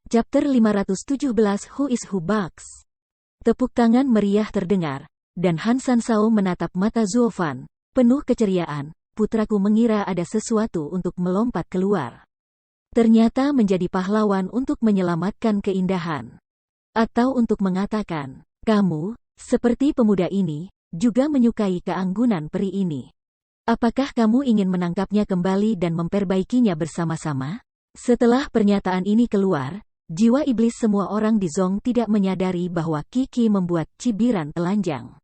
Chapter 517 Who is Who Bugs. Tepuk tangan meriah terdengar, dan Han Sansao menatap mata Zuo Fan, penuh keceriaan. Putraku mengira ada sesuatu untuk melompat keluar. Ternyata menjadi pahlawan untuk menyelamatkan keindahan. Atau untuk mengatakan, kamu, seperti pemuda ini, juga menyukai keanggunan peri ini. Apakah kamu ingin menangkapnya kembali dan memperbaikinya bersama-sama? Setelah pernyataan ini keluar, jiwa iblis semua orang di Zong tidak menyadari bahwa Kiki membuat cibiran telanjang.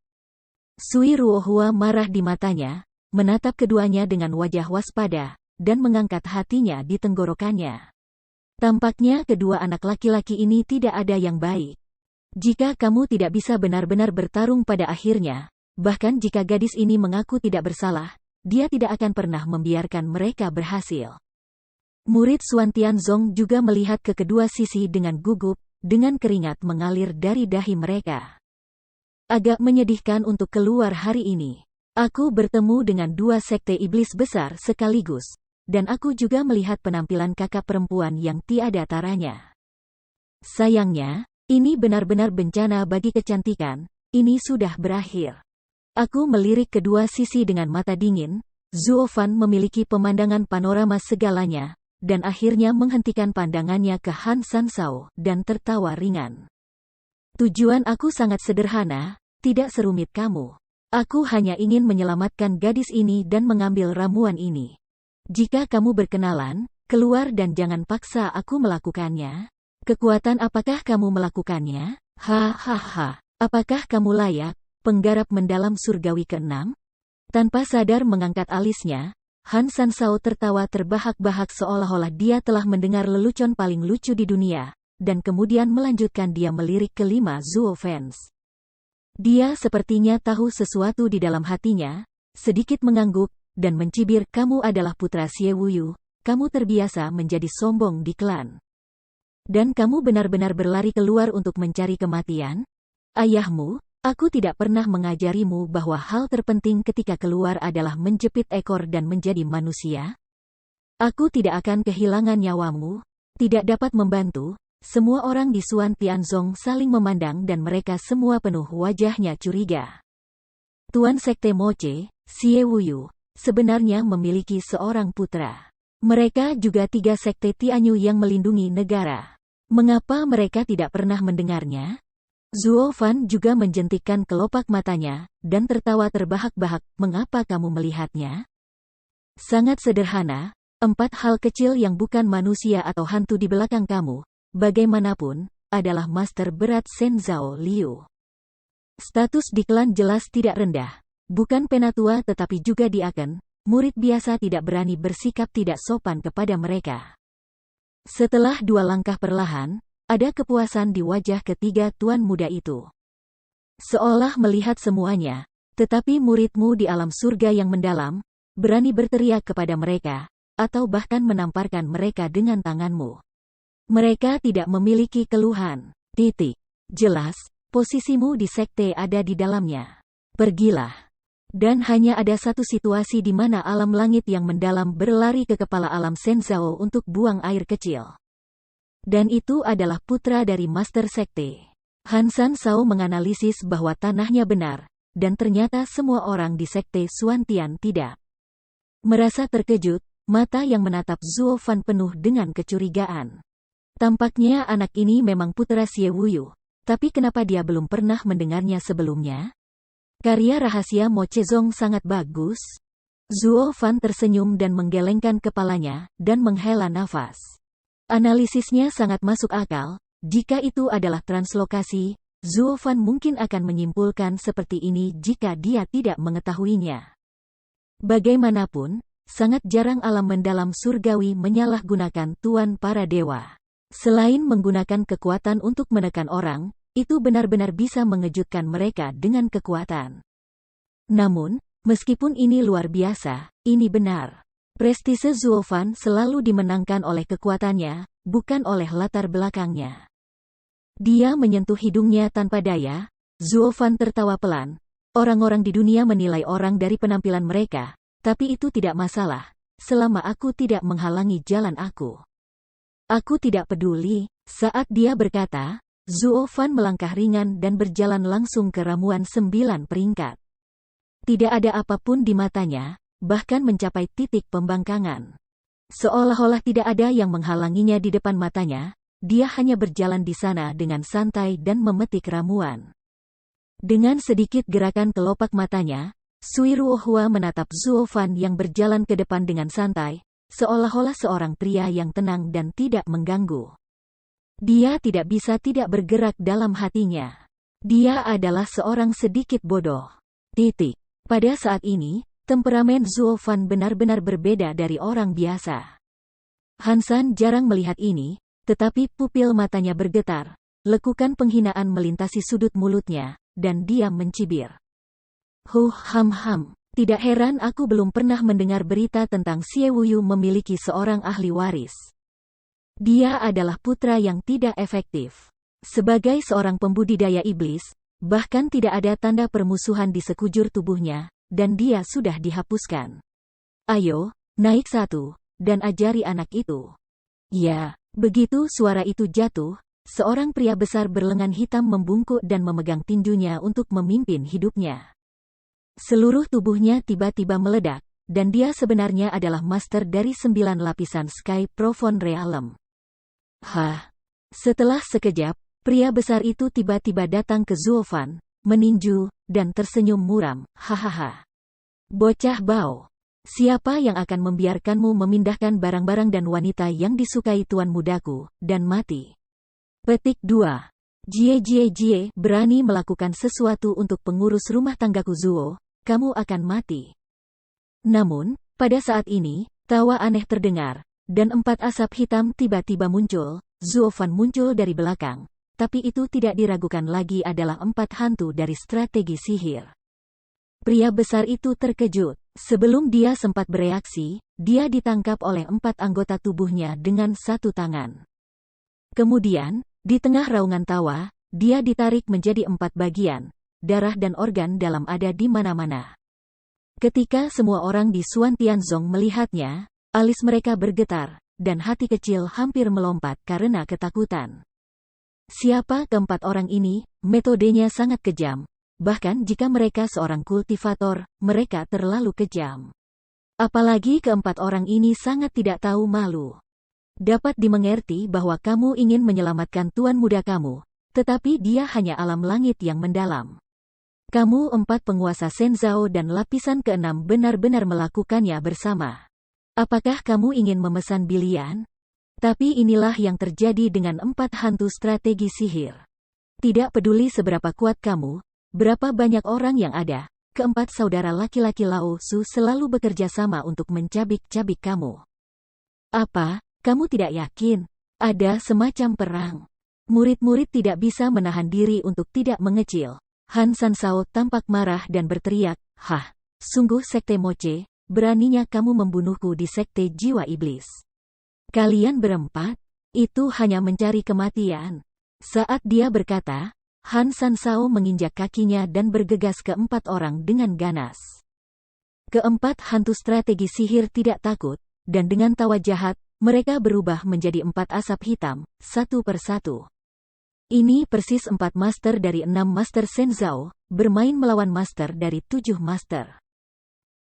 Sui Ruohua marah di matanya, menatap keduanya dengan wajah waspada, dan mengangkat hatinya di tenggorokannya. Tampaknya kedua anak laki-laki ini tidak ada yang baik. Jika kamu tidak bisa benar-benar bertarung pada akhirnya, bahkan jika gadis ini mengaku tidak bersalah, dia tidak akan pernah membiarkan mereka berhasil. Murid Xuan Tianzong juga melihat ke kedua sisi dengan gugup, dengan keringat mengalir dari dahi mereka. Agak menyedihkan untuk keluar hari ini. Aku bertemu dengan dua sekte iblis besar sekaligus, dan aku juga melihat penampilan kakak perempuan yang tiada taranya. Sayangnya, ini benar-benar bencana bagi kecantikan, ini sudah berakhir. Aku melirik kedua sisi dengan mata dingin. Zuo Fan memiliki pemandangan panorama segalanya, dan akhirnya menghentikan pandangannya ke Han Sansao dan tertawa ringan. Tujuan aku sangat sederhana, tidak serumit kamu. Aku hanya ingin menyelamatkan gadis ini dan mengambil ramuan ini. Jika kamu berkenalan, keluar dan jangan paksa aku melakukannya. Kekuatan apakah kamu melakukannya? Hahaha. Apakah kamu layak, penggarap mendalam surgawi ke-6? Tanpa sadar mengangkat alisnya, Han Sansao tertawa terbahak-bahak seolah-olah dia telah mendengar lelucon paling lucu di dunia, dan kemudian melanjutkan dia melirik kelima Zuo fans. Dia sepertinya tahu sesuatu di dalam hatinya, sedikit mengangguk, dan mencibir, kamu adalah putra Xie Wuyu, kamu terbiasa menjadi sombong di klan. Dan kamu benar-benar berlari keluar untuk mencari kematian? Ayahmu, aku tidak pernah mengajarimu bahwa hal terpenting ketika keluar adalah menjepit ekor dan menjadi manusia? Aku tidak akan kehilangan nyawamu, tidak dapat membantu. Semua orang di Xuan Tianzong saling memandang dan mereka semua penuh wajahnya curiga. Tuan Sekte Moche, Xie Wuyu, sebenarnya memiliki seorang putra. Mereka juga tiga Sekte Tianyu yang melindungi negara. Mengapa mereka tidak pernah mendengarnya? Zuo Fan juga menjentikkan kelopak matanya, dan tertawa terbahak-bahak, mengapa kamu melihatnya? Sangat sederhana, 4 hal kecil yang bukan manusia atau hantu di belakang kamu, bagaimanapun, adalah master berat Shen Zhao Liu. Status di klan jelas tidak rendah, bukan penatua tetapi juga diaken, murid biasa tidak berani bersikap tidak sopan kepada mereka. Setelah 2 langkah perlahan, ada kepuasan di wajah ketiga tuan muda itu. Seolah melihat semuanya, tetapi muridmu di alam surga yang mendalam, berani berteriak kepada mereka, atau bahkan menamparkan mereka dengan tanganmu. Mereka tidak memiliki keluhan. Titik. Jelas, posisimu di sekte ada di dalamnya. Pergilah. Dan hanya ada satu situasi di mana alam langit yang mendalam berlari ke kepala alam Shenzhou untuk buang air kecil. Dan itu adalah putra dari Master Sekte. Han Sansao menganalisis bahwa tanahnya benar, dan ternyata semua orang di Sekte Xuantian tidak. Merasa terkejut, mata yang menatap Zuo Fan penuh dengan kecurigaan. Tampaknya anak ini memang putra Xie Wuyu, tapi kenapa dia belum pernah mendengarnya sebelumnya? Karya rahasia Mo Chezong sangat bagus. Zuo Fan tersenyum dan menggelengkan kepalanya, dan menghela nafas. Analisisnya sangat masuk akal, jika itu adalah translokasi, Zuo Fan mungkin akan menyimpulkan seperti ini jika dia tidak mengetahuinya. Bagaimanapun, sangat jarang alam mendalam surgawi menyalahgunakan tuan para dewa. Selain menggunakan kekuatan untuk menekan orang, itu benar-benar bisa mengejutkan mereka dengan kekuatan. Namun, meskipun ini luar biasa, ini benar. Prestise Zuo Fan selalu dimenangkan oleh kekuatannya, bukan oleh latar belakangnya. Dia menyentuh hidungnya tanpa daya. Zuo Fan tertawa pelan. Orang-orang di dunia menilai orang dari penampilan mereka, tapi itu tidak masalah, selama aku tidak menghalangi jalan aku. Aku tidak peduli, Saat dia berkata, Zuo Fan melangkah ringan dan berjalan langsung ke ramuan 9 peringkat. Tidak ada apapun di matanya, bahkan mencapai titik pembangkangan. Seolah-olah tidak ada yang menghalanginya di depan matanya, dia hanya berjalan di sana dengan santai dan memetik ramuan. Dengan sedikit gerakan kelopak matanya, Sui Ruohua menatap Zuo Fan yang berjalan ke depan dengan santai, seolah-olah seorang pria yang tenang dan tidak mengganggu. Dia tidak bisa tidak bergerak dalam hatinya. Dia adalah seorang sedikit bodoh. Titik. Pada saat ini, temperamen Zuo Fan benar-benar berbeda dari orang biasa. Hansan jarang melihat ini, tetapi pupil matanya bergetar, lekukan penghinaan melintasi sudut mulutnya, dan dia mencibir. Ham. Tidak heran aku belum pernah mendengar berita tentang Xie Wuyu memiliki seorang ahli waris. Dia adalah putra yang tidak efektif. Sebagai seorang pembudidaya iblis, bahkan tidak ada tanda permusuhan di sekujur tubuhnya, dan dia sudah dihapuskan. Ayo, naik satu, dan ajari anak itu. Ya, begitu suara itu jatuh, seorang pria besar berlengan hitam membungkuk dan memegang tinjunya untuk memimpin hidupnya. Seluruh tubuhnya tiba-tiba meledak, dan dia sebenarnya adalah master dari 9 lapisan Sky Profound Realm. Setelah sekejap, pria besar itu tiba-tiba datang ke Zuo Fan, meninju, dan tersenyum muram. Hahaha. Bocah bau. Siapa yang akan membiarkanmu memindahkan barang-barang dan wanita yang disukai tuan mudaku, dan mati? Petik 2. Jie, berani melakukan sesuatu untuk pengurus rumah tanggaku Zuo, kamu akan mati. Namun, pada saat ini, tawa aneh terdengar, dan 4 asap hitam tiba-tiba muncul. Zuo Fan muncul dari belakang, tapi itu tidak diragukan lagi adalah 4 hantu dari strategi sihir. Pria besar itu terkejut. Sebelum dia sempat bereaksi, dia ditangkap oleh 4 anggota tubuhnya dengan satu tangan. Kemudian, di tengah raungan tawa, dia ditarik menjadi 4 bagian. Darah dan organ dalam ada di mana-mana. Ketika semua orang di Suan Tianzong melihatnya, alis mereka bergetar, dan hati kecil hampir melompat karena ketakutan. Siapa keempat orang ini? Metodenya sangat kejam. Bahkan jika mereka seorang kultivator, mereka terlalu kejam. Apalagi keempat orang ini sangat tidak tahu malu. Dapat dimengerti bahwa kamu ingin menyelamatkan tuan muda kamu, tetapi dia hanya alam langit yang mendalam. Kamu 4 penguasa Shenzhou dan lapisan ke-6 benar-benar melakukannya bersama. Apakah kamu ingin memesan bilian? Tapi inilah yang terjadi dengan 4 hantu strategi sihir. Tidak peduli seberapa kuat kamu, berapa banyak orang yang ada, keempat saudara laki-laki Lao Su selalu bekerja sama untuk mencabik-cabik kamu. Apa, kamu tidak yakin? Ada semacam perang. Murid-murid tidak bisa menahan diri untuk tidak mengecil. Han Sansao tampak marah dan berteriak, sungguh sekte moche, beraninya kamu membunuhku di sekte jiwa iblis. Kalian berempat, itu hanya mencari kematian. Saat dia berkata, Han Sansao menginjak kakinya dan bergegas ke 4 orang dengan ganas. Keempat hantu strategi sihir tidak takut, dan dengan tawa jahat, mereka berubah menjadi 4 asap hitam, satu persatu. Ini persis 4 master dari 6 master Shenzhou, bermain melawan master dari 7 master.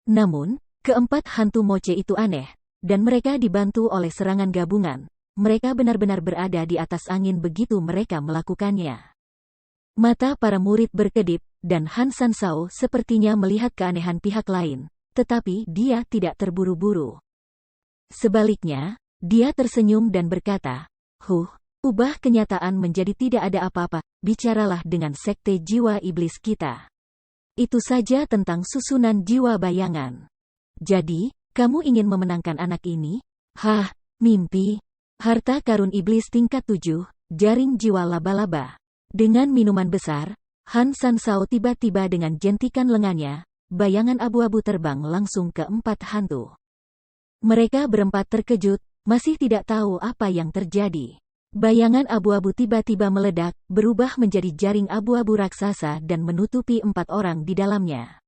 Namun, keempat hantu moche itu aneh, dan mereka dibantu oleh serangan gabungan. Mereka benar-benar berada di atas angin begitu mereka melakukannya. Mata para murid berkedip, dan Han Sansao sepertinya melihat keanehan pihak lain, tetapi dia tidak terburu-buru. Sebaliknya, dia tersenyum dan berkata, ubah kenyataan menjadi tidak ada apa-apa, bicaralah dengan sekte jiwa iblis kita. Itu saja tentang susunan jiwa bayangan. Jadi, kamu ingin memenangkan anak ini? Mimpi. Harta karun iblis tingkat 7, jaring jiwa laba-laba. Dengan minuman besar, Han Sansao tiba-tiba dengan jentikan lengannya, bayangan abu-abu terbang langsung ke 4 hantu. Mereka berempat terkejut, masih tidak tahu apa yang terjadi. Bayangan abu-abu tiba-tiba meledak, berubah menjadi jaring abu-abu raksasa dan menutupi 4 orang di dalamnya.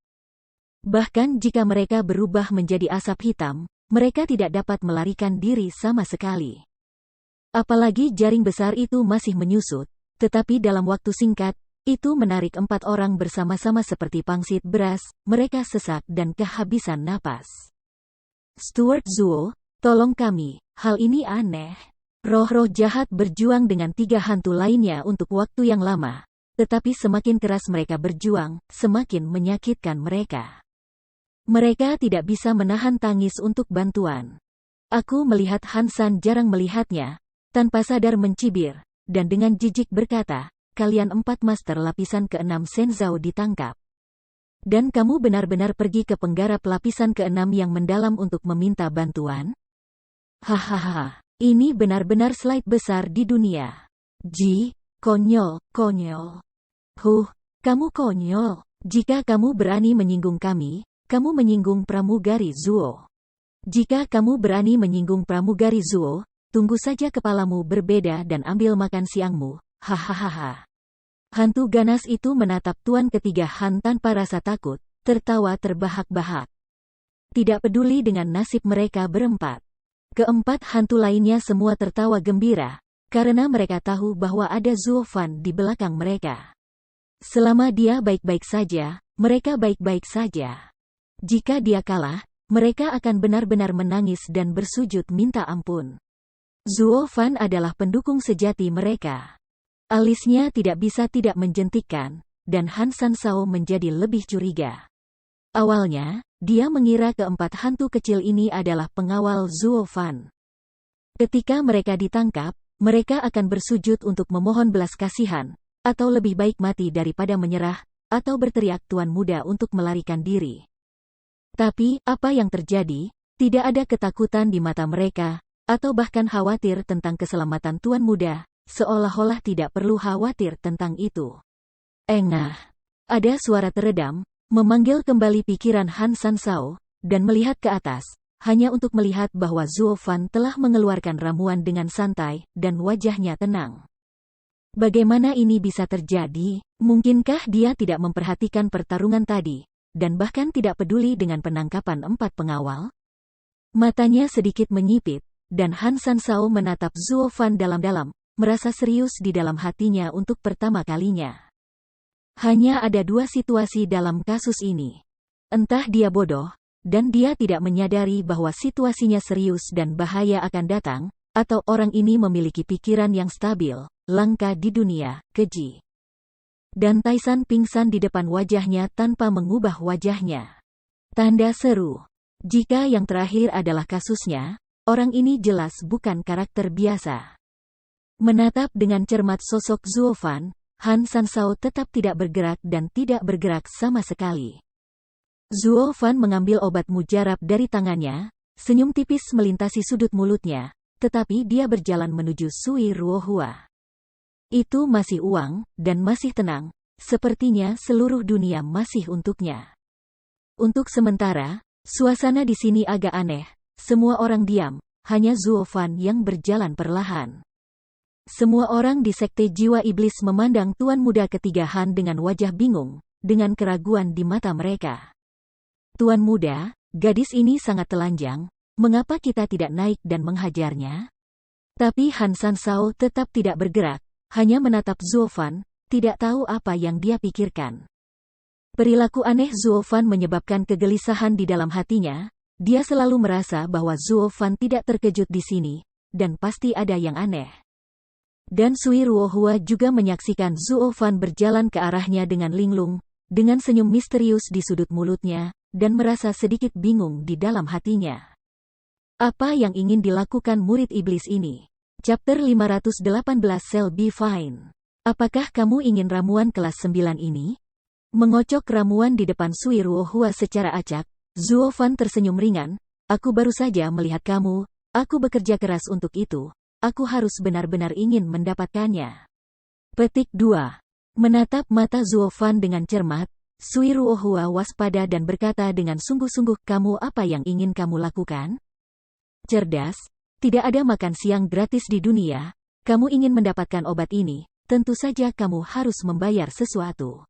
Bahkan jika mereka berubah menjadi asap hitam, mereka tidak dapat melarikan diri sama sekali. Apalagi jaring besar itu masih menyusut, tetapi dalam waktu singkat, itu menarik 4 orang bersama-sama seperti pangsit beras, mereka sesak dan kehabisan napas. Stuart Zuo, tolong kami, hal ini aneh. Roh-roh jahat berjuang dengan 3 hantu lainnya untuk waktu yang lama, tetapi semakin keras mereka berjuang, semakin menyakitkan mereka. Mereka tidak bisa menahan tangis untuk bantuan. Aku melihat Hansan jarang melihatnya, tanpa sadar mencibir, dan dengan jijik berkata, kalian 4 master lapisan ke-6 Shenzhou ditangkap. Dan kamu benar-benar pergi ke penggarap lapisan ke-6 yang mendalam untuk meminta bantuan? Hahaha, ini benar-benar slide besar di dunia. Ji, konyol, konyol. Kamu konyol. Jika kamu berani menyinggung kami, kamu menyinggung pramugari Zuo. Jika kamu berani menyinggung pramugari Zuo, tunggu saja kepalamu berbeda dan ambil makan siangmu, hahaha. Hantu ganas itu menatap tuan ketiga Han tanpa rasa takut, tertawa terbahak-bahak. Tidak peduli dengan nasib mereka berempat. Keempat hantu lainnya semua tertawa gembira, karena mereka tahu bahwa ada Zuo Fan di belakang mereka. Selama dia baik-baik saja, mereka baik-baik saja. Jika dia kalah, mereka akan benar-benar menangis dan bersujud minta ampun. Zuo Fan adalah pendukung sejati mereka. Alisnya tidak bisa tidak menjentikkan, dan Hansan Shao menjadi lebih curiga. Awalnya, dia mengira keempat hantu kecil ini adalah pengawal Zuo Fan. Ketika mereka ditangkap, mereka akan bersujud untuk memohon belas kasihan, atau lebih baik mati daripada menyerah, atau berteriak tuan muda untuk melarikan diri. Tapi, apa yang terjadi? Tidak ada ketakutan di mata mereka, atau bahkan khawatir tentang keselamatan tuan muda, seolah-olah tidak perlu khawatir tentang itu. Engah. Ada suara teredam, memanggil kembali pikiran Hansan Shao, dan melihat ke atas, hanya untuk melihat bahwa Zuo Fan telah mengeluarkan ramuan dengan santai, dan wajahnya tenang. Bagaimana ini bisa terjadi? Mungkinkah dia tidak memperhatikan pertarungan tadi, dan bahkan tidak peduli dengan penangkapan 4 pengawal? Matanya sedikit menyipit, dan Hansan Shao menatap Zuo Fan dalam-dalam, merasa serius di dalam hatinya untuk pertama kalinya. Hanya ada 2 situasi dalam kasus ini. Entah dia bodoh, dan dia tidak menyadari bahwa situasinya serius dan bahaya akan datang, atau orang ini memiliki pikiran yang stabil, langka di dunia, keji. Dan Taisan pingsan di depan wajahnya tanpa mengubah wajahnya. Tanda seru. Jika yang terakhir adalah kasusnya, orang ini jelas bukan karakter biasa. Menatap dengan cermat sosok Zuo Fan, Hansan Shao tetap tidak bergerak dan tidak bergerak sama sekali. Zuo Fan mengambil obat mujarab dari tangannya, senyum tipis melintasi sudut mulutnya, tetapi dia berjalan menuju Sui Ruohua. Itu masih uang, dan masih tenang, sepertinya seluruh dunia masih untuknya. Untuk sementara, suasana di sini agak aneh, semua orang diam, hanya Zuo Fan yang berjalan perlahan. Semua orang di Sekte Jiwa Iblis memandang Tuan Muda ketiga Han dengan wajah bingung, dengan keraguan di mata mereka. Tuan Muda, gadis ini sangat telanjang, mengapa kita tidak naik dan menghajarnya? Tapi Hansan Shao tetap tidak bergerak, hanya menatap Zuo Fan, tidak tahu apa yang dia pikirkan. Perilaku aneh Zuo Fan menyebabkan kegelisahan di dalam hatinya, dia selalu merasa bahwa Zuo Fan tidak terkejut di sini, dan pasti ada yang aneh. Dan Sui Ruohua juga menyaksikan Zuo Fan berjalan ke arahnya dengan linglung, dengan senyum misterius di sudut mulutnya, dan merasa sedikit bingung di dalam hatinya. Apa yang ingin dilakukan murid iblis ini? Chapter 518 Shall Be Fine. Apakah kamu ingin ramuan kelas 9 ini? Mengocok ramuan di depan Sui Ruohua secara acak, Zuo Fan tersenyum ringan, aku baru saja melihat kamu, aku bekerja keras untuk itu, aku harus benar-benar ingin mendapatkannya. Petik 2. Menatap mata Zuo Fan dengan cermat, Sui Ruohua waspada dan berkata dengan sungguh-sungguh, kamu apa yang ingin kamu lakukan? Cerdas, tidak ada makan siang gratis di dunia, kamu ingin mendapatkan obat ini, tentu saja kamu harus membayar sesuatu.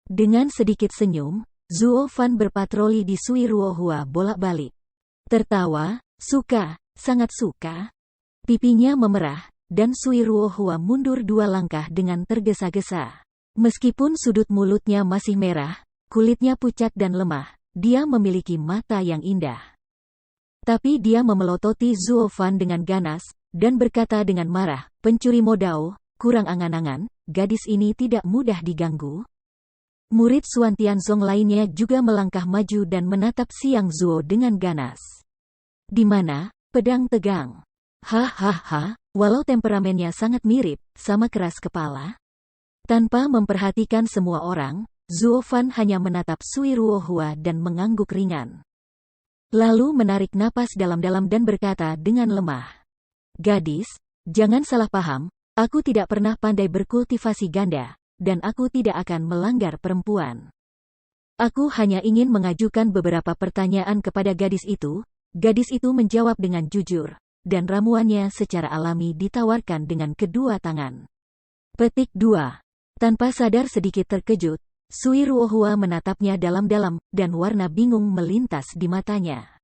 Dengan sedikit senyum, Zuo Fan berpatroli di Sui Ruohua bolak-balik. Tertawa, suka, sangat suka. Pipinya memerah, dan Sui Ruohua mundur 2 langkah dengan tergesa-gesa. Meskipun sudut mulutnya masih merah, kulitnya pucat dan lemah, dia memiliki mata yang indah. Tapi dia memelototi Zuo Fan dengan ganas, dan berkata dengan marah, "Pencuri modal, kurang angan-angan, gadis ini tidak mudah diganggu." Murid Xuan Tianzong lainnya juga melangkah maju dan menatap Siang Zuo dengan ganas. "Di mana, pedang tegang?" Hahaha, walau temperamennya sangat mirip, sama keras kepala. Tanpa memperhatikan semua orang, Zuo Fan hanya menatap Sui Ruohua dan mengangguk ringan. Lalu menarik napas dalam-dalam dan berkata dengan lemah, "Gadis, jangan salah paham, aku tidak pernah pandai berkultivasi ganda, dan aku tidak akan melanggar perempuan. Aku hanya ingin mengajukan beberapa pertanyaan kepada gadis itu." Gadis itu menjawab dengan jujur, dan ramuannya secara alami ditawarkan dengan kedua tangan. Petik 2. Tanpa sadar sedikit terkejut, Sui Ruohua menatapnya dalam-dalam, dan warna bingung melintas di matanya.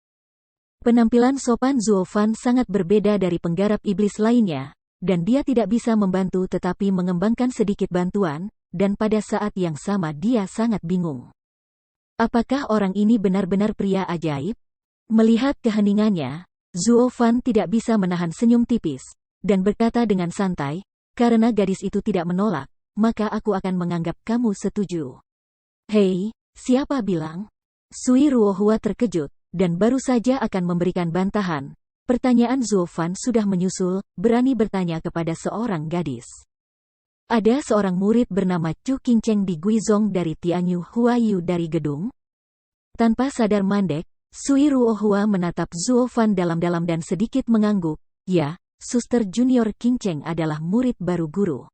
Penampilan sopan Zuo Fan sangat berbeda dari penggarap iblis lainnya, dan dia tidak bisa membantu tetapi mengembangkan sedikit bantuan, dan pada saat yang sama dia sangat bingung. Apakah orang ini benar-benar pria ajaib? Melihat keheningannya, Zuo Fan tidak bisa menahan senyum tipis, dan berkata dengan santai, "Karena gadis itu tidak menolak, maka aku akan menganggap kamu setuju." "Hei, siapa bilang?" Sui Ruohua terkejut, dan baru saja akan memberikan bantahan. Pertanyaan Zuo Fan sudah menyusul, berani bertanya kepada seorang gadis. "Ada seorang murid bernama Chu Qingcheng di Guizhong dari Tianyu Huayu dari gedung." Tanpa sadar mandek, Sui Ruohua menatap Zuo Fan dalam-dalam dan sedikit mengangguk. "Ya, Suster Junior Qingcheng adalah murid baru guru."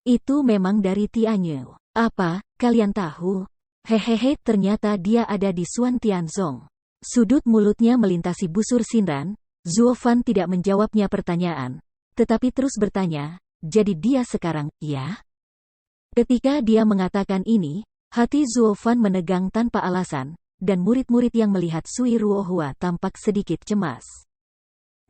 "Itu memang dari Tianyu. Apa, kalian tahu?" "Hehehe, ternyata dia ada di Xuan Tianzong." Sudut mulutnya melintasi busur sindan. Zuo Fan tidak menjawabnya pertanyaan, tetapi terus bertanya, "Jadi dia sekarang, ya?" Ketika dia mengatakan ini, hati Zuo Fan menegang tanpa alasan, dan murid-murid yang melihat Sui Ruohua tampak sedikit cemas.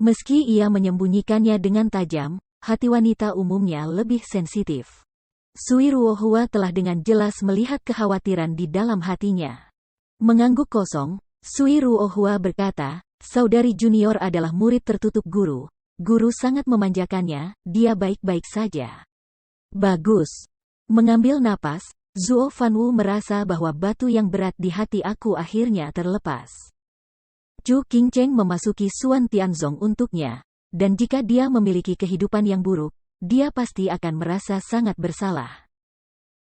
Meski ia menyembunyikannya dengan tajam, hati wanita umumnya lebih sensitif. Sui Ruohua telah dengan jelas melihat kekhawatiran di dalam hatinya. Mengangguk kosong, Sui Ruohua berkata, "Saudari junior adalah murid tertutup guru. Guru sangat memanjakannya, dia baik-baik saja." "Bagus." Mengambil napas, Zuo Fanwu merasa bahwa batu yang berat di hati aku akhirnya terlepas. Chu Qingcheng memasuki Xuan Tianzong untuknya, dan jika dia memiliki kehidupan yang buruk, dia pasti akan merasa sangat bersalah.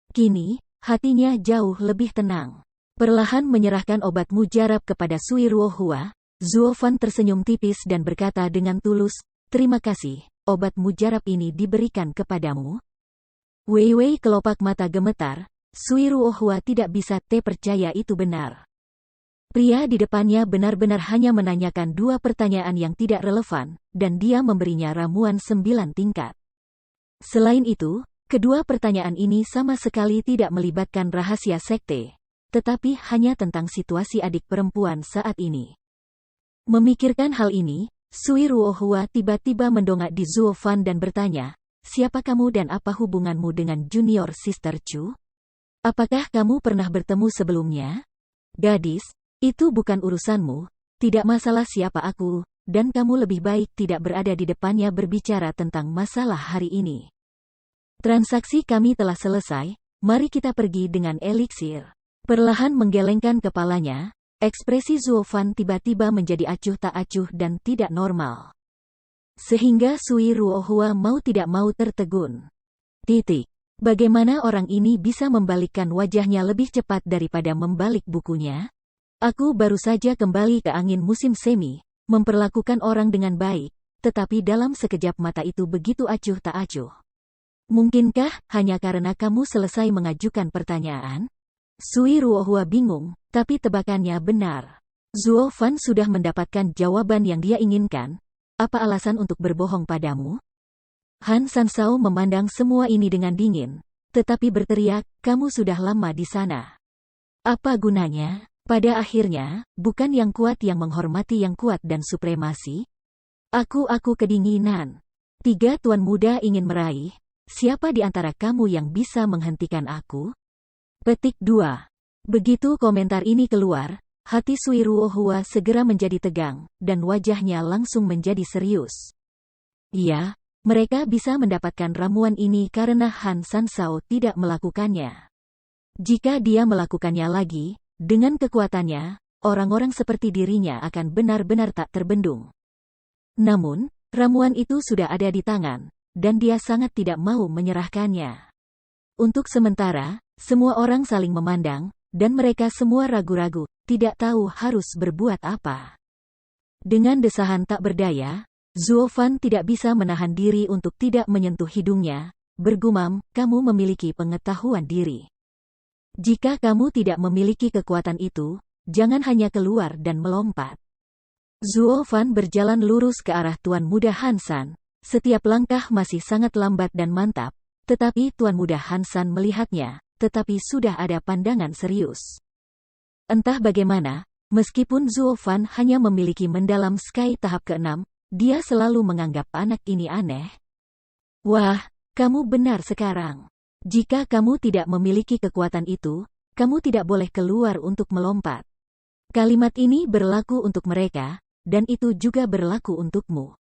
Kini, hatinya jauh lebih tenang. Perlahan menyerahkan obat mujarab kepada Sui Ruohua, Zuo Fan tersenyum tipis dan berkata dengan tulus, "Terima kasih, obat mujarab ini diberikan kepadamu." Wei Wei kelopak mata gemetar, Sui Ruohua tidak bisa percaya itu benar. Pria di depannya benar-benar hanya menanyakan 2 pertanyaan yang tidak relevan, dan dia memberinya ramuan 9 tingkat. Selain itu, kedua pertanyaan ini sama sekali tidak melibatkan rahasia sekte, tetapi hanya tentang situasi adik perempuan saat ini. Memikirkan hal ini, Sui Ruohua tiba-tiba mendongak di Zuo Fan dan bertanya, "Siapa kamu dan apa hubunganmu dengan Junior Sister Chu? Apakah kamu pernah bertemu sebelumnya?" "Gadis, itu bukan urusanmu, tidak masalah siapa aku, dan kamu lebih baik tidak berada di depannya berbicara tentang masalah hari ini. Transaksi kami telah selesai, mari kita pergi dengan eliksir." Perlahan menggelengkan kepalanya, ekspresi Zuo Fan tiba-tiba menjadi acuh tak acuh dan tidak normal. Sehingga Sui Ruohua mau tidak mau tertegun. Bagaimana orang ini bisa membalikkan wajahnya lebih cepat daripada membalik bukunya? "Aku baru saja kembali ke angin musim semi, memperlakukan orang dengan baik, tetapi dalam sekejap mata itu begitu acuh tak acuh. Mungkinkah hanya karena kamu selesai mengajukan pertanyaan?" Sui Ruohua bingung, tapi tebakannya benar. Zuo Fan sudah mendapatkan jawaban yang dia inginkan. Apa alasan untuk berbohong padamu? Han Sansao memandang semua ini dengan dingin, tetapi berteriak, "Kamu sudah lama di sana. Apa gunanya? Pada akhirnya, bukan yang kuat yang menghormati yang kuat dan supremasi? Aku kedinginan." 3 tuan muda ingin meraih. Siapa di antara kamu yang bisa menghentikan aku? Petik 2. Begitu komentar ini keluar, hati Sui Ruohua segera menjadi tegang, dan wajahnya langsung menjadi serius. Iya, mereka bisa mendapatkan ramuan ini karena Han Sansao tidak melakukannya. Jika dia melakukannya lagi, dengan kekuatannya, orang-orang seperti dirinya akan benar-benar tak terbendung. Namun, ramuan itu sudah ada di tangan, dan dia sangat tidak mau menyerahkannya. Untuk sementara, semua orang saling memandang, dan mereka semua ragu-ragu, tidak tahu harus berbuat apa. Dengan desahan tak berdaya, Zuo Fan tidak bisa menahan diri untuk tidak menyentuh hidungnya, bergumam, kamu memiliki pengetahuan diri. Jika kamu tidak memiliki kekuatan itu, jangan hanya keluar dan melompat. Zuo Fan berjalan lurus ke arah Tuan Muda Hansan. Setiap langkah masih sangat lambat dan mantap, tetapi Tuan Muda Hansan melihatnya, tetapi sudah ada pandangan serius. Entah bagaimana, meskipun Zuo Fan hanya memiliki mendalam Sky tahap ke-6, dia selalu menganggap anak ini aneh. Wah, kamu benar sekarang. Jika kamu tidak memiliki kekuatan itu, kamu tidak boleh keluar untuk melompat. Kalimat ini berlaku untuk mereka, dan itu juga berlaku untukmu.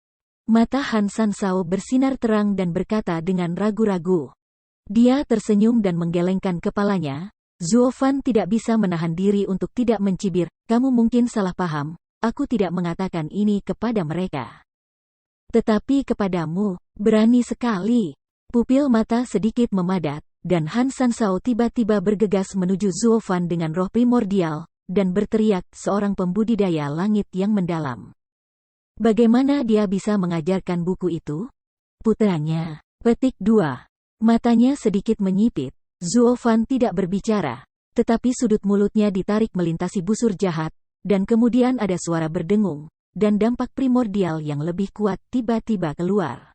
Mata Han Sansao bersinar terang dan berkata dengan ragu-ragu. Dia tersenyum dan menggelengkan kepalanya. Zuo Fan tidak bisa menahan diri untuk tidak mencibir, kamu mungkin salah paham, aku tidak mengatakan ini kepada mereka. Tetapi kepadamu, berani sekali. Pupil mata sedikit memadat, dan Han Sansao tiba-tiba bergegas menuju Zuo Fan dengan roh primordial, dan berteriak, seorang pembudidaya langit yang mendalam. Bagaimana dia bisa mengajarkan buku itu? Putranya. Petik 2. Matanya sedikit menyipit. Zuo Fan tidak berbicara, tetapi sudut mulutnya ditarik melintasi busur jahat, dan kemudian ada suara berdengung, dan dampak primordial yang lebih kuat tiba-tiba keluar.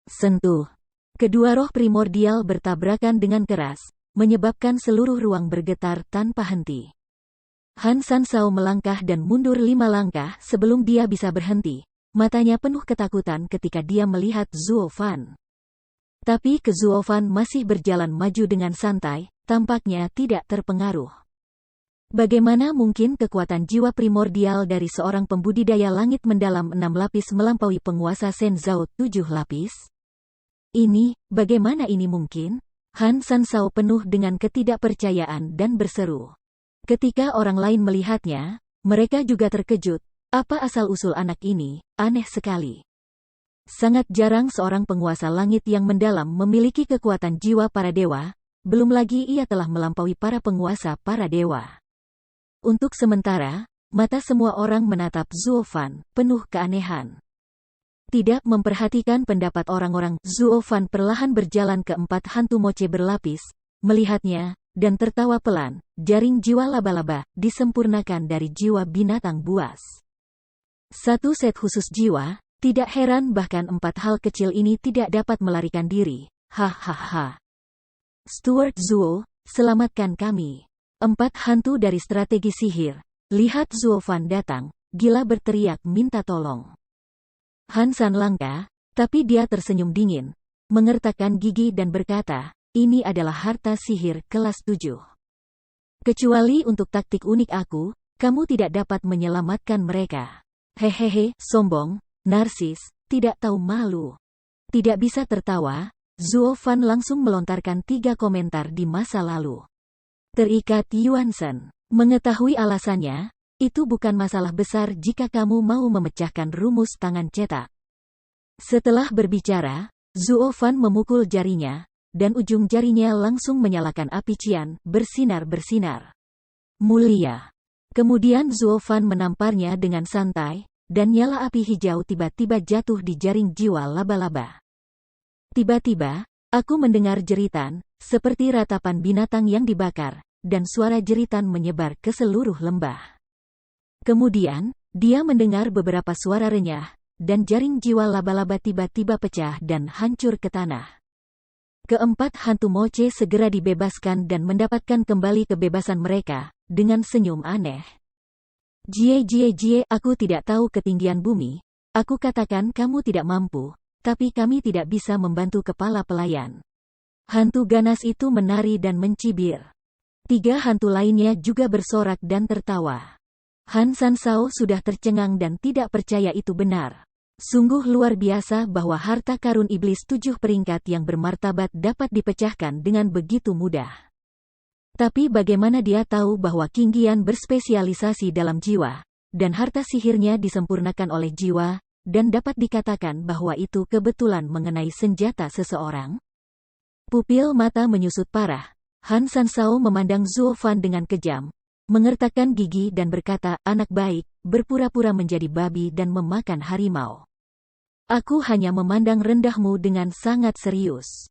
Sentuh. Kedua roh primordial bertabrakan dengan keras, menyebabkan seluruh ruang bergetar tanpa henti. Han Sansao melangkah dan mundur 5 langkah sebelum dia bisa berhenti. Matanya penuh ketakutan ketika dia melihat Zuo Fan. Tapi Zuo Fan masih berjalan maju dengan santai, tampaknya tidak terpengaruh. Bagaimana mungkin kekuatan jiwa primordial dari seorang pembudidaya langit mendalam 6 lapis melampaui penguasa Shen Zhao 7 lapis? Bagaimana ini mungkin? Han Sansao penuh dengan ketidakpercayaan dan berseru. Ketika orang lain melihatnya, mereka juga terkejut. Apa asal-usul anak ini? Aneh sekali. Sangat jarang seorang penguasa langit yang mendalam memiliki kekuatan jiwa para dewa, belum lagi ia telah melampaui para penguasa para dewa. Untuk sementara, mata semua orang menatap Zuo Fan, penuh keanehan. Tidak memperhatikan pendapat orang-orang, Zuo Fan perlahan berjalan ke 4 hantu moche berlapis, melihatnya, dan tertawa pelan. Jaring jiwa laba-laba disempurnakan dari jiwa binatang buas. 1 set khusus jiwa, tidak heran bahkan 4 hal kecil ini tidak dapat melarikan diri. Hahaha. Stuart Zuo, selamatkan kami. 4 hantu dari strategi sihir. Lihat Zuo Fan datang, gila berteriak minta tolong. Hansan langka, tapi dia tersenyum dingin, mengertakkan gigi dan berkata, ini adalah harta sihir kelas 7. Kecuali untuk taktik unik aku, kamu tidak dapat menyelamatkan mereka. Hehehe, sombong, narsis, tidak tahu malu. Tidak bisa tertawa, Zuo Fan langsung melontarkan 3 komentar di masa lalu. Terikat Yuansen. Mengetahui alasannya, itu bukan masalah besar jika kamu mau memecahkan rumus tangan cetak. Setelah berbicara, Zuo Fan memukul jarinya, dan ujung jarinya langsung menyalakan api cian, bersinar-bersinar. Mulia. Kemudian Zuo Fan menamparnya dengan santai, dan nyala api hijau tiba-tiba jatuh di jaring jiwa laba-laba. Tiba-tiba, aku mendengar jeritan, seperti ratapan binatang yang dibakar, dan suara jeritan menyebar ke seluruh lembah. Kemudian, dia mendengar beberapa suara renyah, dan jaring jiwa laba-laba tiba-tiba pecah dan hancur ke tanah. Keempat hantu moche segera dibebaskan dan mendapatkan kembali kebebasan mereka, dengan senyum aneh. Jie, aku tidak tahu ketinggian bumi. Aku katakan kamu tidak mampu, tapi kami tidak bisa membantu kepala pelayan. Hantu ganas itu menari dan mencibir. 3 hantu lainnya juga bersorak dan tertawa. Han Sansao sudah tercengang dan tidak percaya itu benar. Sungguh luar biasa bahwa harta karun iblis 7 peringkat yang bermartabat dapat dipecahkan dengan begitu mudah. Tapi bagaimana dia tahu bahwa King Gian berspesialisasi dalam jiwa, dan harta sihirnya disempurnakan oleh jiwa, dan dapat dikatakan bahwa itu kebetulan mengenai senjata seseorang? Pupil mata menyusut parah. Han Sansao memandang Zuo Fan dengan kejam, mengertakkan gigi dan berkata, anak baik, berpura-pura menjadi babi dan memakan harimau. Aku hanya memandang rendahmu dengan sangat serius.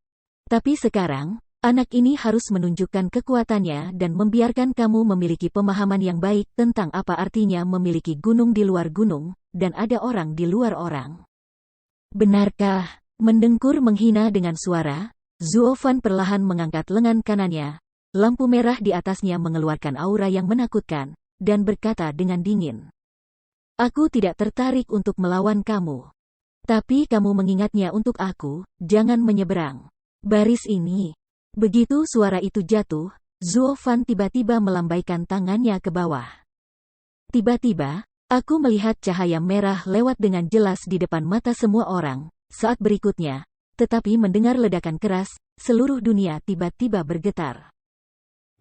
Tapi sekarang, anak ini harus menunjukkan kekuatannya dan membiarkan kamu memiliki pemahaman yang baik tentang apa artinya memiliki gunung di luar gunung, dan ada orang di luar orang. Benarkah? Mendengkur menghina dengan suara, Zuo Fan perlahan mengangkat lengan kanannya. Lampu merah di atasnya mengeluarkan aura yang menakutkan, dan berkata dengan dingin. Aku tidak tertarik untuk melawan kamu. Tapi kamu mengingatnya untuk aku, jangan menyeberang. Baris ini. Begitu suara itu jatuh, Zuo Fan tiba-tiba melambaikan tangannya ke bawah. Tiba-tiba, aku melihat cahaya merah lewat dengan jelas di depan mata semua orang. Saat berikutnya, tetapi mendengar ledakan keras, seluruh dunia tiba-tiba bergetar.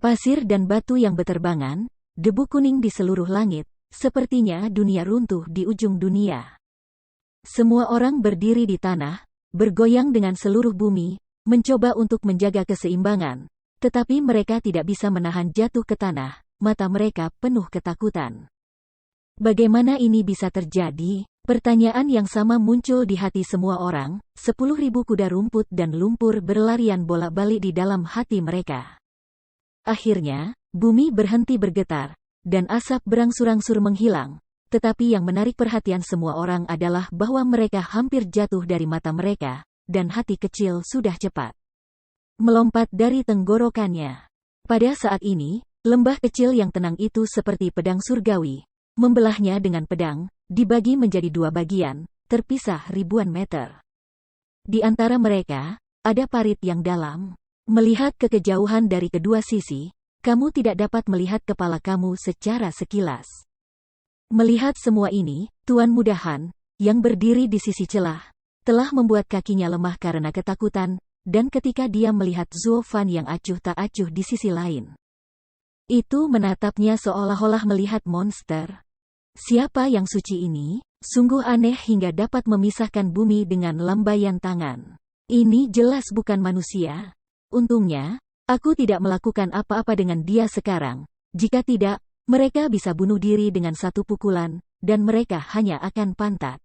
Pasir dan batu yang beterbangan, debu kuning di seluruh langit, sepertinya dunia runtuh di ujung dunia. Semua orang berdiri di tanah, bergoyang dengan seluruh bumi, mencoba untuk menjaga keseimbangan, tetapi mereka tidak bisa menahan jatuh ke tanah, mata mereka penuh ketakutan. Bagaimana ini bisa terjadi? Pertanyaan yang sama muncul di hati semua orang. 10.000 kuda rumput dan lumpur berlarian bolak-balik di dalam hati mereka. Akhirnya, bumi berhenti bergetar, dan asap berangsur-angsur menghilang. Tetapi yang menarik perhatian semua orang adalah bahwa mereka hampir jatuh dari mata mereka, dan hati kecil sudah cepat melompat dari tenggorokannya. Pada saat ini, lembah kecil yang tenang itu seperti pedang surgawi, membelahnya dengan pedang, dibagi menjadi 2 bagian, terpisah ribuan meter. Di antara mereka, ada parit yang dalam. Melihat ke kejauhan dari kedua sisi, kamu tidak dapat melihat kepala kamu secara sekilas. Melihat semua ini, Tuan Muda Han, yang berdiri di sisi celah, telah membuat kakinya lemah karena ketakutan, dan ketika dia melihat Zuo Fan yang acuh tak acuh di sisi lain, itu menatapnya seolah-olah melihat monster. Siapa yang suci ini? Sungguh aneh hingga dapat memisahkan bumi dengan lambaian tangan. Ini jelas bukan manusia. Untungnya, aku tidak melakukan apa-apa dengan dia sekarang. Jika tidak, mereka bisa bunuh diri dengan 1 pukulan, dan mereka hanya akan pantat.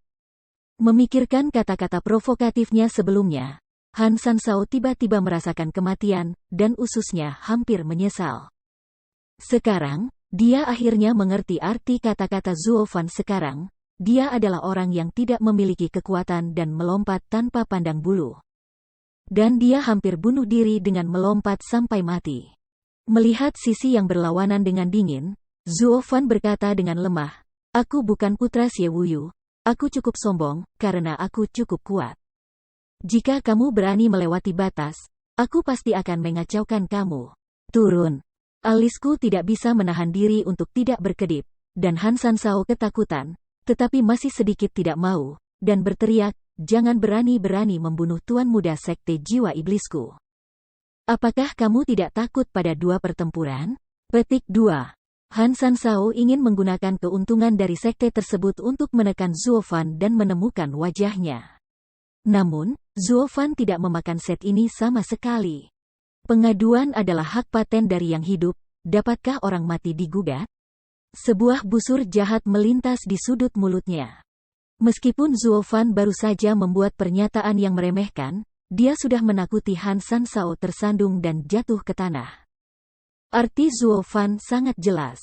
Memikirkan kata-kata provokatifnya sebelumnya, Han Sansao tiba-tiba merasakan kematian, dan ususnya hampir menyesal. Sekarang, dia akhirnya mengerti arti kata-kata Zuo Fan sekarang. Dia adalah orang yang tidak memiliki kekuatan dan melompat tanpa pandang bulu. Dan dia hampir bunuh diri dengan melompat sampai mati. Melihat sisi yang berlawanan dengan dingin, Zuo Fan berkata dengan lemah, aku bukan putra Xie Wuyu. Aku cukup sombong, karena aku cukup kuat. Jika kamu berani melewati batas, aku pasti akan mengacaukan kamu. Turun. Alisku tidak bisa menahan diri untuk tidak berkedip, dan Han Sansao ketakutan, tetapi masih sedikit tidak mau, dan berteriak, jangan berani-berani membunuh Tuan Muda Sekte Jiwa Iblisku. Apakah kamu tidak takut pada 2 pertempuran? Petik 2. Han Sansao ingin menggunakan keuntungan dari sekte tersebut untuk menekan Zuo Fan dan menemukan wajahnya. Namun, Zuo Fan tidak memakan set ini sama sekali. Pengaduan adalah hak paten dari yang hidup, dapatkah orang mati digugat? Sebuah busur jahat melintas di sudut mulutnya. Meskipun Zuo Fan baru saja membuat pernyataan yang meremehkan, dia sudah menakuti Han Sansao tersandung dan jatuh ke tanah. Arti Zuo Fan sangat jelas.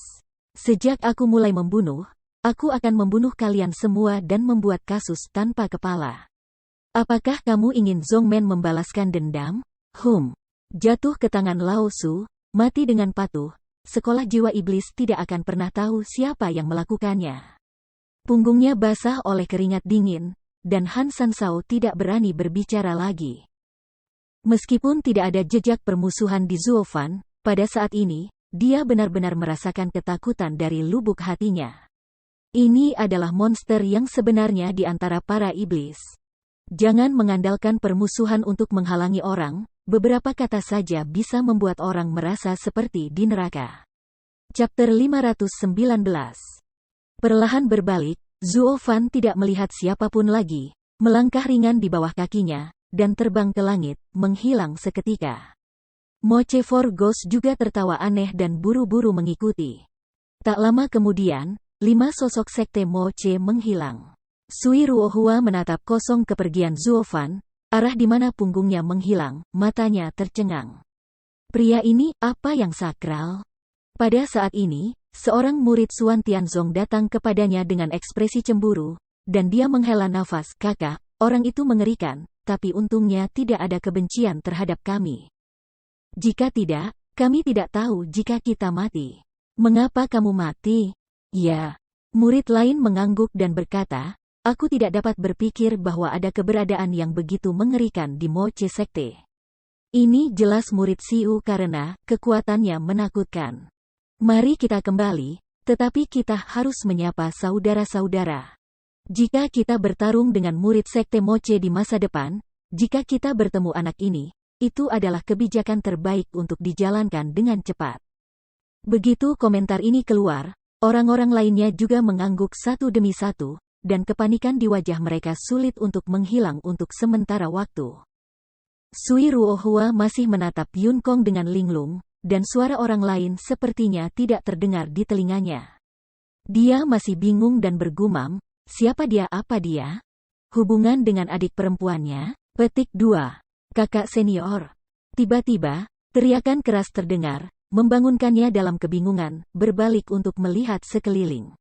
Sejak aku mulai membunuh, aku akan membunuh kalian semua dan membuat kasus tanpa kepala. Apakah kamu ingin Zongmen membalaskan dendam? Jatuh ke tangan Lao Su, mati dengan patuh, sekolah jiwa iblis tidak akan pernah tahu siapa yang melakukannya. Punggungnya basah oleh keringat dingin, dan Han Sansao tidak berani berbicara lagi. Meskipun tidak ada jejak permusuhan di Zuofan, pada saat ini, dia benar-benar merasakan ketakutan dari lubuk hatinya. Ini adalah monster yang sebenarnya di antara para iblis. Jangan mengandalkan permusuhan untuk menghalangi orang, beberapa kata saja bisa membuat orang merasa seperti di neraka. Chapter 519. Perlahan berbalik, Zuofan tidak melihat siapapun lagi, melangkah ringan di bawah kakinya, dan terbang ke langit, menghilang seketika. Moche Forgos juga tertawa aneh dan buru-buru mengikuti. Tak lama kemudian, 5 sosok sekte Moche menghilang. Sui Ruohua menatap kosong kepergian Zuofan, arah di mana punggungnya menghilang, matanya tercengang. Pria ini, apa yang sakral? Pada saat ini, seorang murid Suan Tianzong datang kepadanya dengan ekspresi cemburu, dan dia menghela nafas. Kakak, orang itu mengerikan, tapi untungnya tidak ada kebencian terhadap kami. Jika tidak, kami tidak tahu jika kita mati. Mengapa kamu mati? Ya. Murid lain mengangguk dan berkata, aku tidak dapat berpikir bahwa ada keberadaan yang begitu mengerikan di Moche Sekte. Ini jelas murid Siu karena kekuatannya menakutkan. Mari kita kembali, tetapi kita harus menyapa saudara-saudara. Jika kita bertarung dengan murid Sekte Moche di masa depan, jika kita bertemu anak ini, itu adalah kebijakan terbaik untuk dijalankan dengan cepat. Begitu komentar ini keluar, orang-orang lainnya juga mengangguk satu demi satu, dan kepanikan di wajah mereka sulit untuk menghilang untuk sementara waktu. Sui Ruohua masih menatap Yun Kong dengan linglung, dan suara orang lain sepertinya tidak terdengar di telinganya. Dia masih bingung dan bergumam, siapa dia, apa dia? Hubungan dengan adik perempuannya? Petik 2. Kakak senior. Tiba-tiba, teriakan keras terdengar, membangunkannya dalam kebingungan, berbalik untuk melihat sekeliling.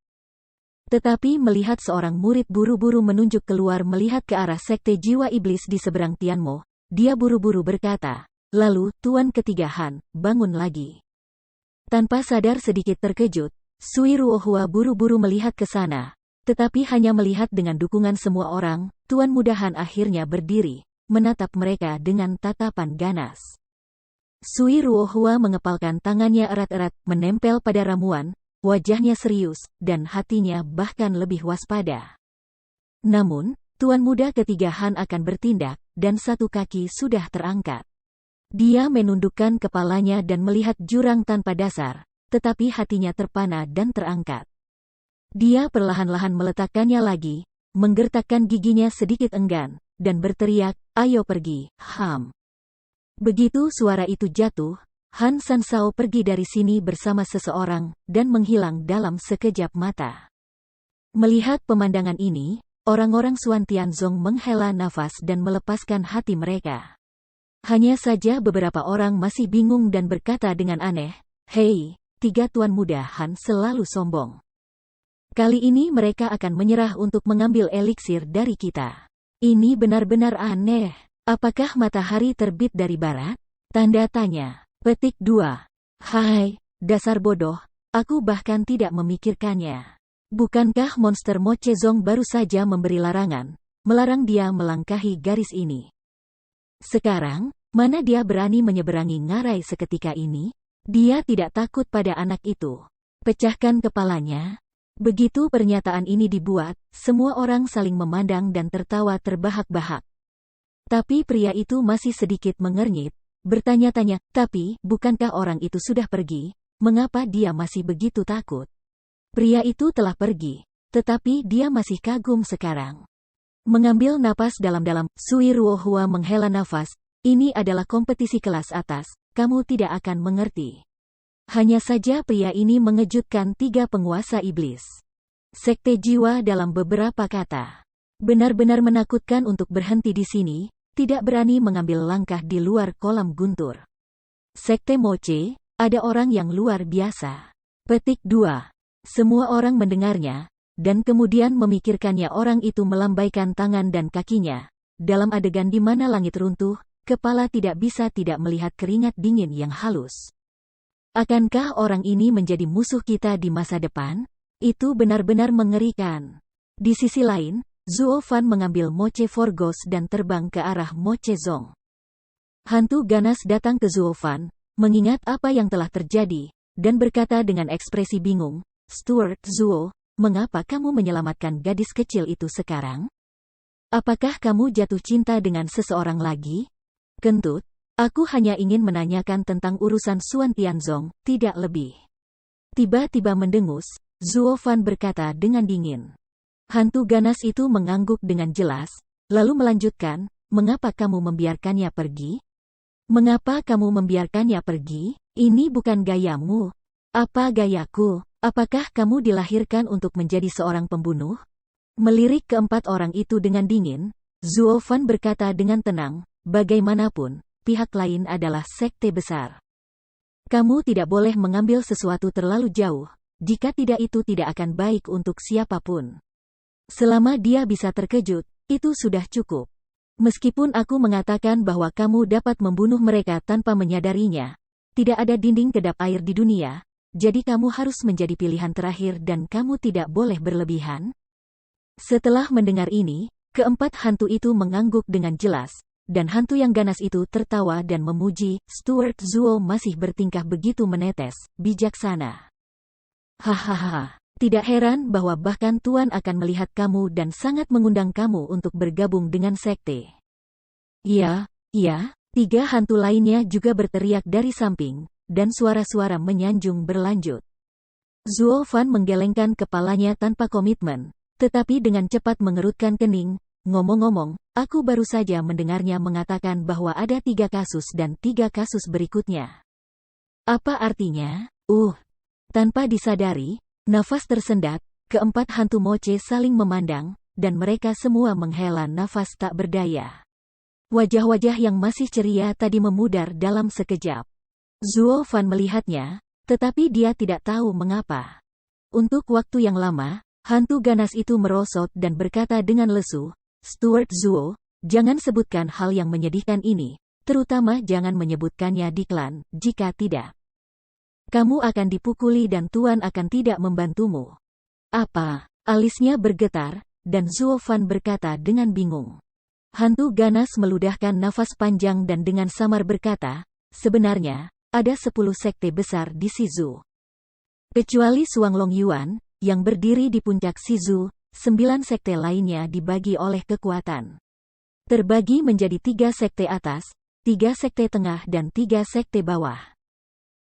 Tetapi melihat seorang murid buru-buru menunjuk keluar melihat ke arah sekte jiwa iblis di seberang Tianmo, dia buru-buru berkata, lalu, Tuan Ketiga Han, bangun lagi. Tanpa sadar sedikit terkejut, Sui Ruohua buru-buru melihat ke sana, tetapi hanya melihat dengan dukungan semua orang, Tuan Muda Han akhirnya berdiri, menatap mereka dengan tatapan ganas. Sui Ruohua mengepalkan tangannya erat-erat, menempel pada ramuan, wajahnya serius, dan hatinya bahkan lebih waspada. Namun, Tuan Muda Ketiga Han akan bertindak, dan satu kaki sudah terangkat. Dia menundukkan kepalanya dan melihat jurang tanpa dasar, tetapi hatinya terpana dan terangkat. Dia perlahan-lahan meletakkannya lagi, menggertakkan giginya sedikit enggan, dan berteriak, ayo pergi, Ham. Begitu suara itu jatuh, Han Sansao pergi dari sini bersama seseorang, dan menghilang dalam sekejap mata. Melihat pemandangan ini, orang-orang Suan Tianzong menghela nafas dan melepaskan hati mereka. Hanya saja beberapa orang masih bingung dan berkata dengan aneh, hei, 3 Tuan Muda Han selalu sombong. Kali ini mereka akan menyerah untuk mengambil eliksir dari kita. Ini benar-benar aneh. Apakah matahari terbit dari barat? Tanda tanya. Petik 2. Hai, dasar bodoh, aku bahkan tidak memikirkannya. Bukankah monster Moche Zong baru saja memberi larangan, melarang dia melangkahi garis ini? Sekarang, mana dia berani menyeberangi ngarai seketika ini? Dia tidak takut pada anak itu. Pecahkan kepalanya. Begitu pernyataan ini dibuat, semua orang saling memandang dan tertawa terbahak-bahak. Tapi pria itu masih sedikit mengernyit, bertanya-tanya, tapi, bukankah orang itu sudah pergi? Mengapa dia masih begitu takut? Pria itu telah pergi, tetapi dia masih kagum sekarang. Mengambil napas dalam-dalam, Sui Ruohua menghela nafas, ini adalah kompetisi kelas atas, kamu tidak akan mengerti. Hanya saja pria ini mengejutkan 3 penguasa iblis. Sekte jiwa dalam beberapa kata. Benar-benar menakutkan untuk berhenti di sini, tidak berani mengambil langkah di luar kolam guntur. Sekte Moche, ada orang yang luar biasa. Petik 2. Semua orang mendengarnya, dan kemudian memikirkannya orang itu melambaikan tangan dan kakinya. Dalam adegan di mana langit runtuh, kepala tidak bisa tidak melihat keringat dingin yang halus. Akankah orang ini menjadi musuh kita di masa depan? Itu benar-benar mengerikan. Di sisi lain, Zuo Fan mengambil Moche Forgos dan terbang ke arah Moche Zong. Hantu ganas datang ke Zuo Fan, mengingat apa yang telah terjadi, dan berkata dengan ekspresi bingung, "Stuart Zuo, mengapa kamu menyelamatkan gadis kecil itu sekarang? Apakah kamu jatuh cinta dengan seseorang lagi?" "Kentut, aku hanya ingin menanyakan tentang urusan Suan Tianzong, tidak lebih." Tiba-tiba mendengus, Zuo Fan berkata dengan dingin. Hantu ganas itu mengangguk dengan jelas, lalu melanjutkan, "Mengapa kamu membiarkannya pergi? Mengapa kamu membiarkannya pergi? Ini bukan gayamu." "Apa gayaku? Apakah kamu dilahirkan untuk menjadi seorang pembunuh?" Melirik keempat orang itu dengan dingin, Zuo Fan berkata dengan tenang, "Bagaimanapun, pihak lain adalah sekte besar. Kamu tidak boleh mengambil sesuatu terlalu jauh, jika tidak itu tidak akan baik untuk siapapun. Selama dia bisa terkejut, itu sudah cukup. Meskipun aku mengatakan bahwa kamu dapat membunuh mereka tanpa menyadarinya, tidak ada dinding kedap air di dunia, jadi kamu harus menjadi pilihan terakhir dan kamu tidak boleh berlebihan." Setelah mendengar ini, keempat hantu itu mengangguk dengan jelas, dan hantu yang ganas itu tertawa dan memuji, "Stuart Zuo masih bertingkah begitu menetes, bijaksana. Hahaha. Tidak heran bahwa bahkan Tuan akan melihat kamu dan sangat mengundang kamu untuk bergabung dengan sekte." "Iya, iya." Tiga hantu lainnya juga berteriak dari samping, dan suara-suara menyanjung berlanjut. Zuo Fan menggelengkan kepalanya tanpa komitmen, tetapi dengan cepat mengerutkan kening. "Ngomong-ngomong, aku baru saja mendengarnya mengatakan bahwa ada 3 kasus dan 3 kasus berikutnya. Apa artinya?" Tanpa disadari, nafas tersendat, keempat hantu Moche saling memandang, dan mereka semua menghela nafas tak berdaya. Wajah-wajah yang masih ceria tadi memudar dalam sekejap. Zuo Fan melihatnya, tetapi dia tidak tahu mengapa. Untuk waktu yang lama, hantu ganas itu merosot dan berkata dengan lesu, "Stuart Zuo, jangan sebutkan hal yang menyedihkan ini, terutama jangan menyebutkannya di klan, jika tidak, kamu akan dipukuli dan Tuan akan tidak membantumu." "Apa?" Alisnya bergetar, dan Zuo Fan berkata dengan bingung. Hantu ganas meludahkan nafas panjang dan dengan samar berkata, "Sebenarnya, ada 10 sekte besar di Shizu. Kecuali Suanglong Yuan, yang berdiri di puncak Shizu, 9 sekte lainnya dibagi oleh kekuatan. Terbagi menjadi 3 sekte atas, 3 sekte tengah dan 3 sekte bawah.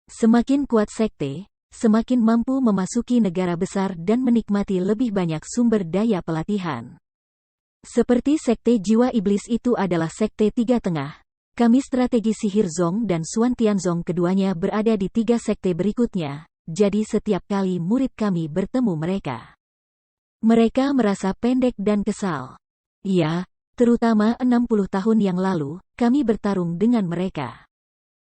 Semakin kuat sekte, semakin mampu memasuki negara besar dan menikmati lebih banyak sumber daya pelatihan. Seperti sekte jiwa iblis itu adalah sekte 3 tengah. Kami strategi sihir Zong dan Suan Tianzong keduanya berada di 3 sekte berikutnya, jadi setiap kali murid kami bertemu mereka, mereka merasa pendek dan kesal. Ya, terutama 60 tahun yang lalu, kami bertarung dengan mereka.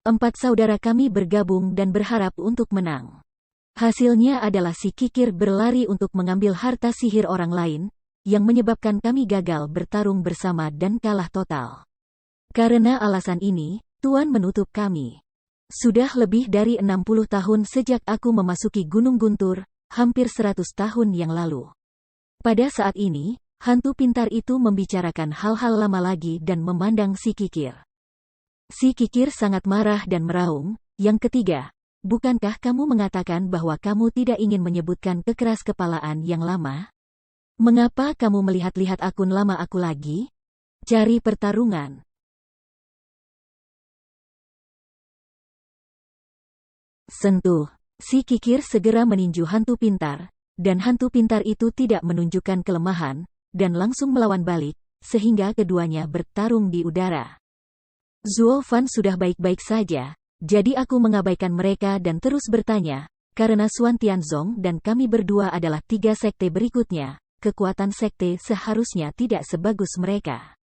4 saudara kami bergabung dan berharap untuk menang. Hasilnya adalah si kikir berlari untuk mengambil harta sihir orang lain, yang menyebabkan kami gagal bertarung bersama dan kalah total. Karena alasan ini, Tuan menutup kami. Sudah lebih dari 60 tahun sejak aku memasuki Gunung Guntur, hampir 100 tahun yang lalu." Pada saat ini, hantu pintar itu membicarakan hal-hal lama lagi dan memandang si kikir. Si kikir sangat marah dan meraung. "Yang ketiga, bukankah kamu mengatakan bahwa kamu tidak ingin menyebutkan kekeras-kepalaan yang lama? Mengapa kamu melihat-lihat akun lama aku lagi? Cari pertarungan." Sentuh. Si kikir segera meninju hantu pintar, dan hantu pintar itu tidak menunjukkan kelemahan, dan langsung melawan balik, sehingga keduanya bertarung di udara. Zuo Fan sudah baik-baik saja, jadi aku mengabaikan mereka dan terus bertanya, "Karena Suan Tianzong dan kami berdua adalah 3 sekte berikutnya, kekuatan sekte seharusnya tidak sebagus mereka.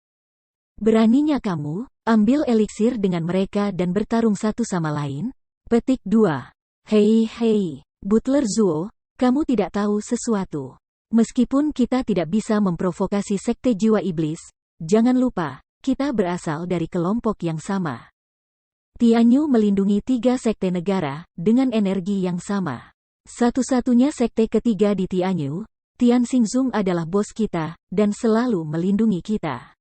Beraninya kamu ambil eliksir dengan mereka dan bertarung satu sama lain?" Petik 2. Hei, Butler Zuo, kamu tidak tahu sesuatu. Meskipun kita tidak bisa memprovokasi sekte jiwa iblis, jangan lupa, kita berasal dari kelompok yang sama. Tianyu melindungi 3 sekte negara, dengan energi yang sama. Satu-satunya sekte ketiga di Tianyu, Tian Xingzong adalah bos kita, dan selalu melindungi kita.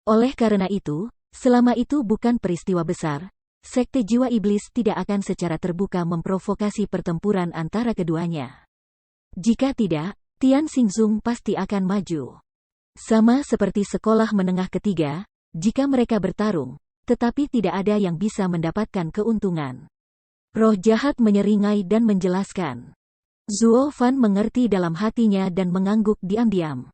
Oleh karena itu, selama itu bukan peristiwa besar, Sekte Jiwa Iblis tidak akan secara terbuka memprovokasi pertempuran antara keduanya. Jika tidak, Tian Xingzong pasti akan maju. Sama seperti sekolah menengah ketiga, jika mereka bertarung, tetapi tidak ada yang bisa mendapatkan keuntungan. Roh jahat menyeringai dan menjelaskan. Zuo Fan mengerti dalam hatinya dan mengangguk diam-diam.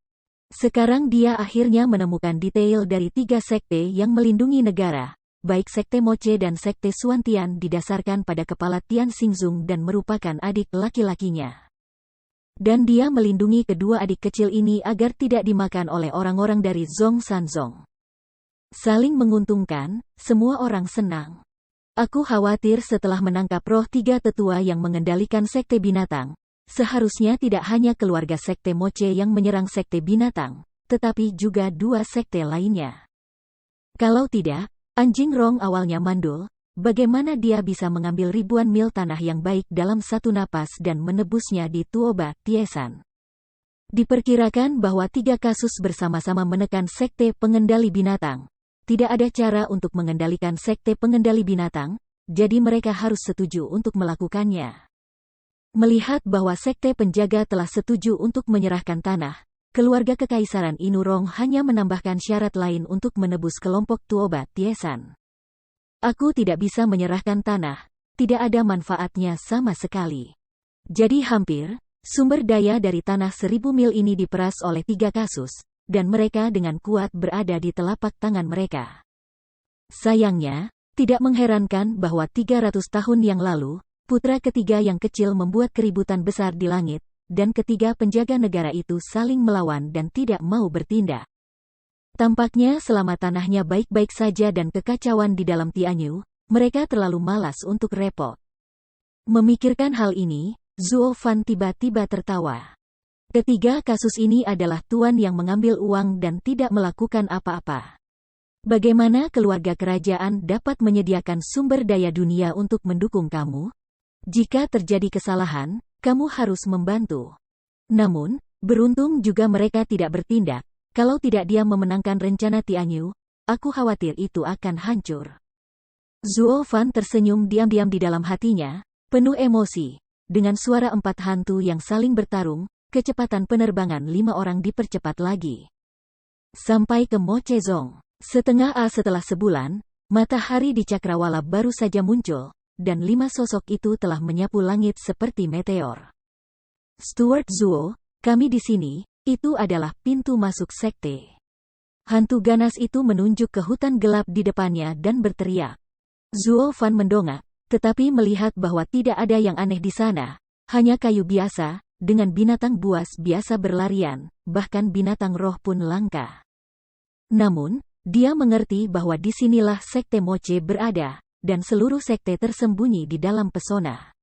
Sekarang dia akhirnya menemukan detail dari 3 sekte yang melindungi negara, baik Sekte Moche dan Sekte Xuantian didasarkan pada kepala Tian Xingzong dan merupakan adik laki-lakinya. Dan dia melindungi kedua adik kecil ini agar tidak dimakan oleh orang-orang dari Zhong Sanzong. Saling menguntungkan, semua orang senang. Aku khawatir setelah menangkap roh 3 tetua yang mengendalikan Sekte Binatang, seharusnya tidak hanya keluarga Sekte Moche yang menyerang Sekte Binatang, tetapi juga 2 sekte lainnya. Kalau tidak, anjing Rong awalnya mandul, bagaimana dia bisa mengambil ribuan mil tanah yang baik dalam satu napas dan menebusnya di Tuoba, Tiesan? Diperkirakan bahwa 3 kasus bersama-sama menekan Sekte Pengendali Binatang. Tidak ada cara untuk mengendalikan Sekte Pengendali Binatang, jadi mereka harus setuju untuk melakukannya. Melihat bahwa Sekte Penjaga telah setuju untuk menyerahkan tanah, keluarga Kekaisaran Inurong hanya menambahkan syarat lain untuk menebus kelompok Tuoba Tiesan. Aku tidak bisa menyerahkan tanah, tidak ada manfaatnya sama sekali. Jadi sumber daya dari tanah 1000 mil ini diperas oleh 3 kasus, dan mereka dengan kuat berada di telapak tangan mereka. Sayangnya, tidak mengherankan bahwa 300 tahun yang lalu, putra ketiga yang kecil membuat keributan besar di langit, dan ketiga penjaga negara itu saling melawan dan tidak mau bertindak. Tampaknya selama tanahnya baik-baik saja dan kekacauan di dalam Tianyu, mereka terlalu malas untuk repot. Memikirkan hal ini, Zuo Fan tiba-tiba tertawa. Ketiga kasus ini adalah tuan yang mengambil uang dan tidak melakukan apa-apa. Bagaimana keluarga kerajaan dapat menyediakan sumber daya dunia untuk mendukung kamu? Jika terjadi kesalahan, kamu harus membantu. Namun, beruntung juga mereka tidak bertindak. Kalau tidak dia memenangkan rencana Tianyu, aku khawatir itu akan hancur. Zuo Fan tersenyum diam-diam di dalam hatinya, penuh emosi. Dengan suara 4 hantu yang saling bertarung, kecepatan penerbangan 5 orang dipercepat lagi. Sampai ke Mochezong. Setengah setelah sebulan, matahari di Cakrawala baru saja muncul, dan 5 sosok itu telah menyapu langit seperti meteor. Stuart Zuo, kami di sini, itu adalah pintu masuk sekte. Hantu ganas itu menunjuk ke hutan gelap di depannya dan berteriak. Zuo Fan mendongak, tetapi melihat bahwa tidak ada yang aneh di sana, hanya kayu biasa, dengan binatang buas biasa berlarian, bahkan binatang roh pun langka. Namun, dia mengerti bahwa disinilah Sekte Moche berada, dan seluruh sekte tersembunyi di dalam pesona.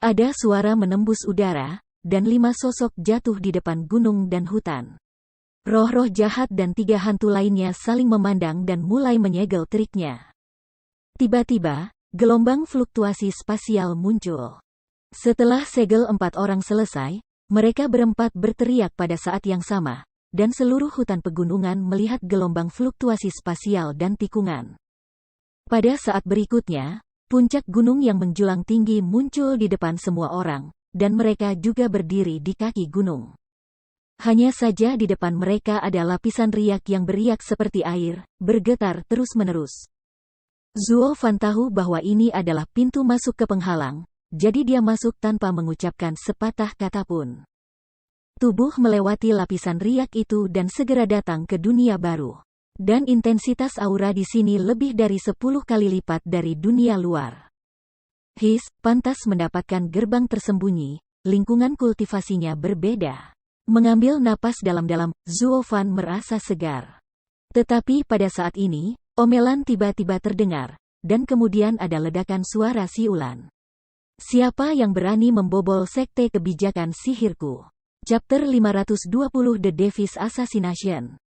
Ada suara menembus udara, dan 5 sosok jatuh di depan gunung dan hutan. Roh-roh jahat dan 3 hantu lainnya saling memandang dan mulai menyegel teriknya. Tiba-tiba, gelombang fluktuasi spasial muncul. Setelah segel 4 orang selesai, mereka berempat berteriak pada saat yang sama, dan seluruh hutan pegunungan melihat gelombang fluktuasi spasial dan tikungan. Pada saat berikutnya, puncak gunung yang menjulang tinggi muncul di depan semua orang, dan mereka juga berdiri di kaki gunung. Hanya saja di depan mereka ada lapisan riak yang beriak seperti air, bergetar terus-menerus. Zuo Fan tahu bahwa ini adalah pintu masuk ke penghalang, jadi dia masuk tanpa mengucapkan sepatah kata pun. Tubuh melewati lapisan riak itu dan segera datang ke dunia baru. Dan intensitas aura di sini lebih dari 10 kali lipat dari dunia luar. Pantas mendapatkan gerbang tersembunyi, lingkungan kultivasinya berbeda. Mengambil napas dalam-dalam, Zuo Fan merasa segar. Tetapi pada saat ini, omelan tiba-tiba terdengar, dan kemudian ada ledakan suara siulan. Siapa yang berani membobol sekte kebijakan sihirku? Chapter 520 The Davis Assassination.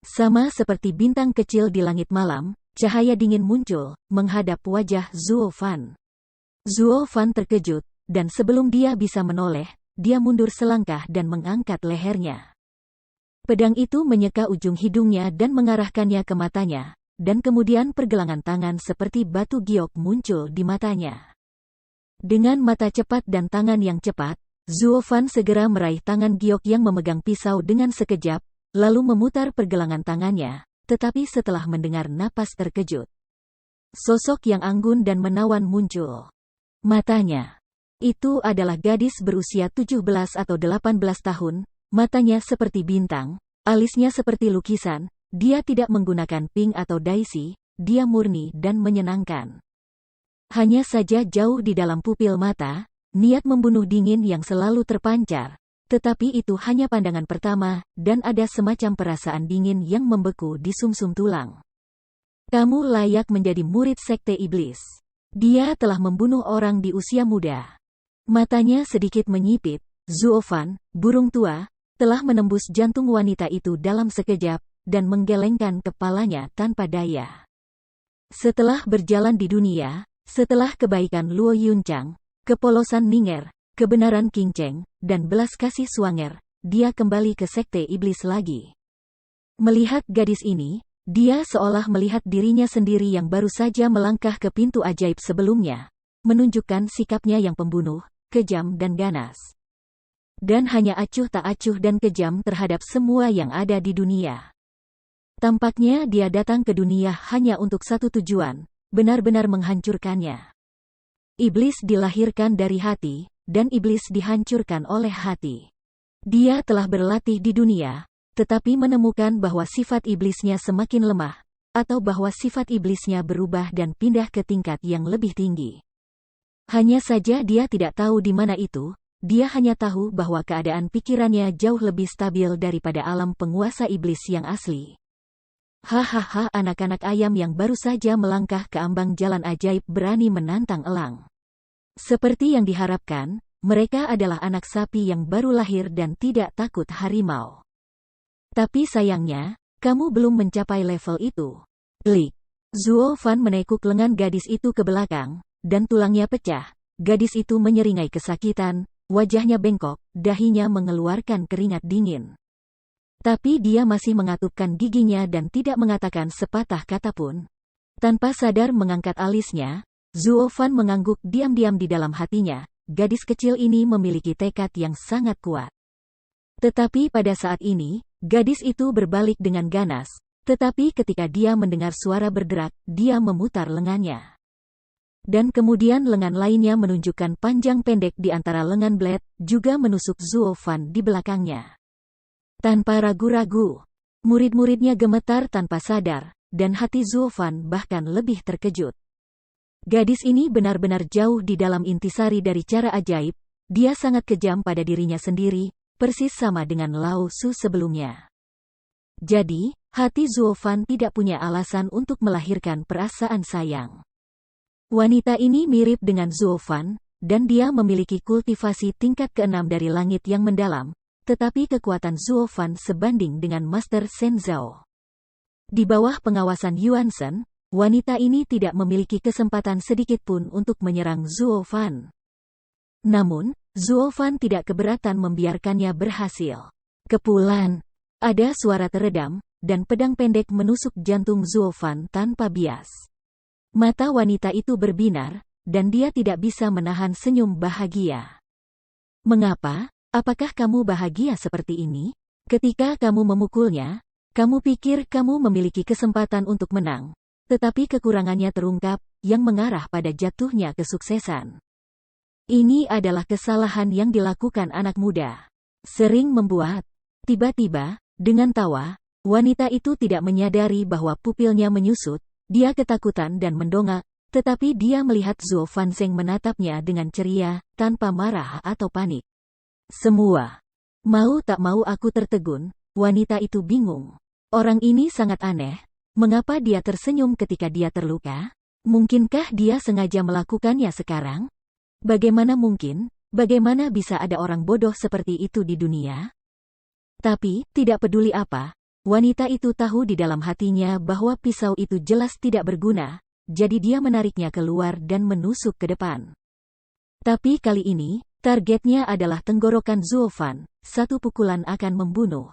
Sama seperti bintang kecil di langit malam, cahaya dingin muncul, menghadap wajah Zuo Fan. Zuo Fan terkejut, dan sebelum dia bisa menoleh, dia mundur selangkah dan mengangkat lehernya. Pedang itu menyeka ujung hidungnya dan mengarahkannya ke matanya, dan kemudian pergelangan tangan seperti batu giok muncul di matanya. Dengan mata cepat dan tangan yang cepat, Zuo Fan segera meraih tangan giok yang memegang pisau dengan sekejap, lalu memutar pergelangan tangannya, tetapi setelah mendengar napas terkejut, sosok yang anggun dan menawan muncul. Matanya. Itu adalah gadis berusia 17 atau 18 tahun, matanya seperti bintang, alisnya seperti lukisan, dia tidak menggunakan pink atau daisy, dia murni dan menyenangkan. Hanya saja jauh di dalam pupil mata, niat membunuh dingin yang selalu terpancar, tetapi itu hanya pandangan pertama, dan ada semacam perasaan dingin yang membeku di sumsum tulang. Kamu layak menjadi murid Sekte Iblis. Dia telah membunuh orang di usia muda. Matanya sedikit menyipit, Zuo Fan, burung tua, telah menembus jantung wanita itu dalam sekejap, dan menggelengkan kepalanya tanpa daya. Setelah berjalan di dunia, setelah kebaikan Luo Yunchang, kepolosan Ninger, kebenaran Qing Cheng, dan belas kasih Swanger, dia kembali ke Sekte Iblis lagi. Melihat gadis ini, dia seolah melihat dirinya sendiri yang baru saja melangkah ke pintu ajaib sebelumnya, menunjukkan sikapnya yang pembunuh, kejam dan ganas. Dan hanya acuh tak acuh dan kejam terhadap semua yang ada di dunia. Tampaknya dia datang ke dunia hanya untuk satu tujuan, benar-benar menghancurkannya. Iblis dilahirkan dari hati, dan iblis dihancurkan oleh hati. Dia telah berlatih di dunia, tetapi menemukan bahwa sifat iblisnya semakin lemah, atau bahwa sifat iblisnya berubah dan pindah ke tingkat yang lebih tinggi. Hanya saja dia tidak tahu di mana itu, dia hanya tahu bahwa keadaan pikirannya jauh lebih stabil daripada alam penguasa iblis yang asli. Hahaha, anak-anak ayam yang baru saja melangkah ke ambang jalan ajaib berani menantang elang. Seperti yang diharapkan, mereka adalah anak sapi yang baru lahir dan tidak takut harimau. Tapi sayangnya, kamu belum mencapai level itu. Klik. Zuo Fan menekuk lengan gadis itu ke belakang, dan tulangnya pecah. Gadis itu menyeringai kesakitan, wajahnya bengkok, dahinya mengeluarkan keringat dingin. Tapi dia masih mengatupkan giginya dan tidak mengatakan sepatah kata pun. Tanpa sadar mengangkat alisnya, Zuo Fan mengangguk diam-diam di dalam hatinya, gadis kecil ini memiliki tekad yang sangat kuat. Tetapi pada saat ini, gadis itu berbalik dengan ganas, tetapi ketika dia mendengar suara bergerak, dia memutar lengannya. Dan kemudian lengan lainnya menunjukkan panjang pendek di antara lengan blade, juga menusuk Zuo Fan di belakangnya. Tanpa ragu-ragu, murid-muridnya gemetar tanpa sadar, dan hati Zuo Fan bahkan lebih terkejut. Gadis ini benar-benar jauh di dalam intisari dari cara ajaib, dia sangat kejam pada dirinya sendiri, persis sama dengan Lao Su sebelumnya. Jadi, hati Zuo Fan tidak punya alasan untuk melahirkan perasaan sayang. Wanita ini mirip dengan Zuo Fan, dan dia memiliki kultivasi tingkat ke-6 dari langit yang mendalam, tetapi kekuatan Zuo Fan sebanding dengan Master Shen Zhao. Di bawah pengawasan Yuan Shen, wanita ini tidak memiliki kesempatan sedikitpun untuk menyerang Zuo Fan. Namun, Zuo Fan tidak keberatan membiarkannya berhasil. Kepulan. Ada suara teredam, dan pedang pendek menusuk jantung Zuo Fan tanpa bias. Mata wanita itu berbinar, dan dia tidak bisa menahan senyum bahagia. Mengapa? Apakah kamu bahagia seperti ini? Ketika kamu memukulnya, kamu pikir kamu memiliki kesempatan untuk menang, tetapi kekurangannya terungkap, yang mengarah pada jatuhnya kesuksesan. Ini adalah kesalahan yang dilakukan anak muda. Sering membuat. Tiba-tiba, dengan tawa, wanita itu tidak menyadari bahwa pupilnya menyusut. Dia ketakutan dan mendongak, tetapi dia melihat Zuo Fan Zeng menatapnya dengan ceria, tanpa marah atau panik. Semua. Mau tak mau aku tertegun, wanita itu bingung. Orang ini sangat aneh. Mengapa dia tersenyum ketika dia terluka? Mungkinkah dia sengaja melakukannya sekarang? Bagaimana mungkin? Bagaimana bisa ada orang bodoh seperti itu di dunia? Tapi, tidak peduli apa, wanita itu tahu di dalam hatinya bahwa pisau itu jelas tidak berguna, jadi dia menariknya keluar dan menusuk ke depan. Tapi kali ini, Targetnya adalah tenggorokan Zuofan, satu pukulan akan membunuh.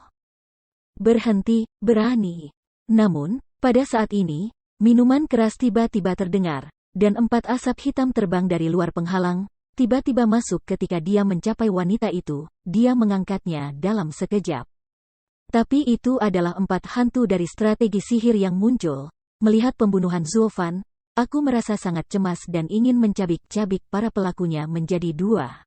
Berhenti, berani. Namun, pada saat ini, minuman keras tiba-tiba terdengar, dan 4 asap hitam terbang dari luar penghalang, tiba-tiba masuk ketika dia mencapai wanita itu, dia mengangkatnya dalam sekejap. Tapi itu adalah 4 hantu dari strategi sihir yang muncul. Melihat pembunuhan Zuofan, aku merasa sangat cemas dan ingin mencabik-cabik para pelakunya menjadi 2.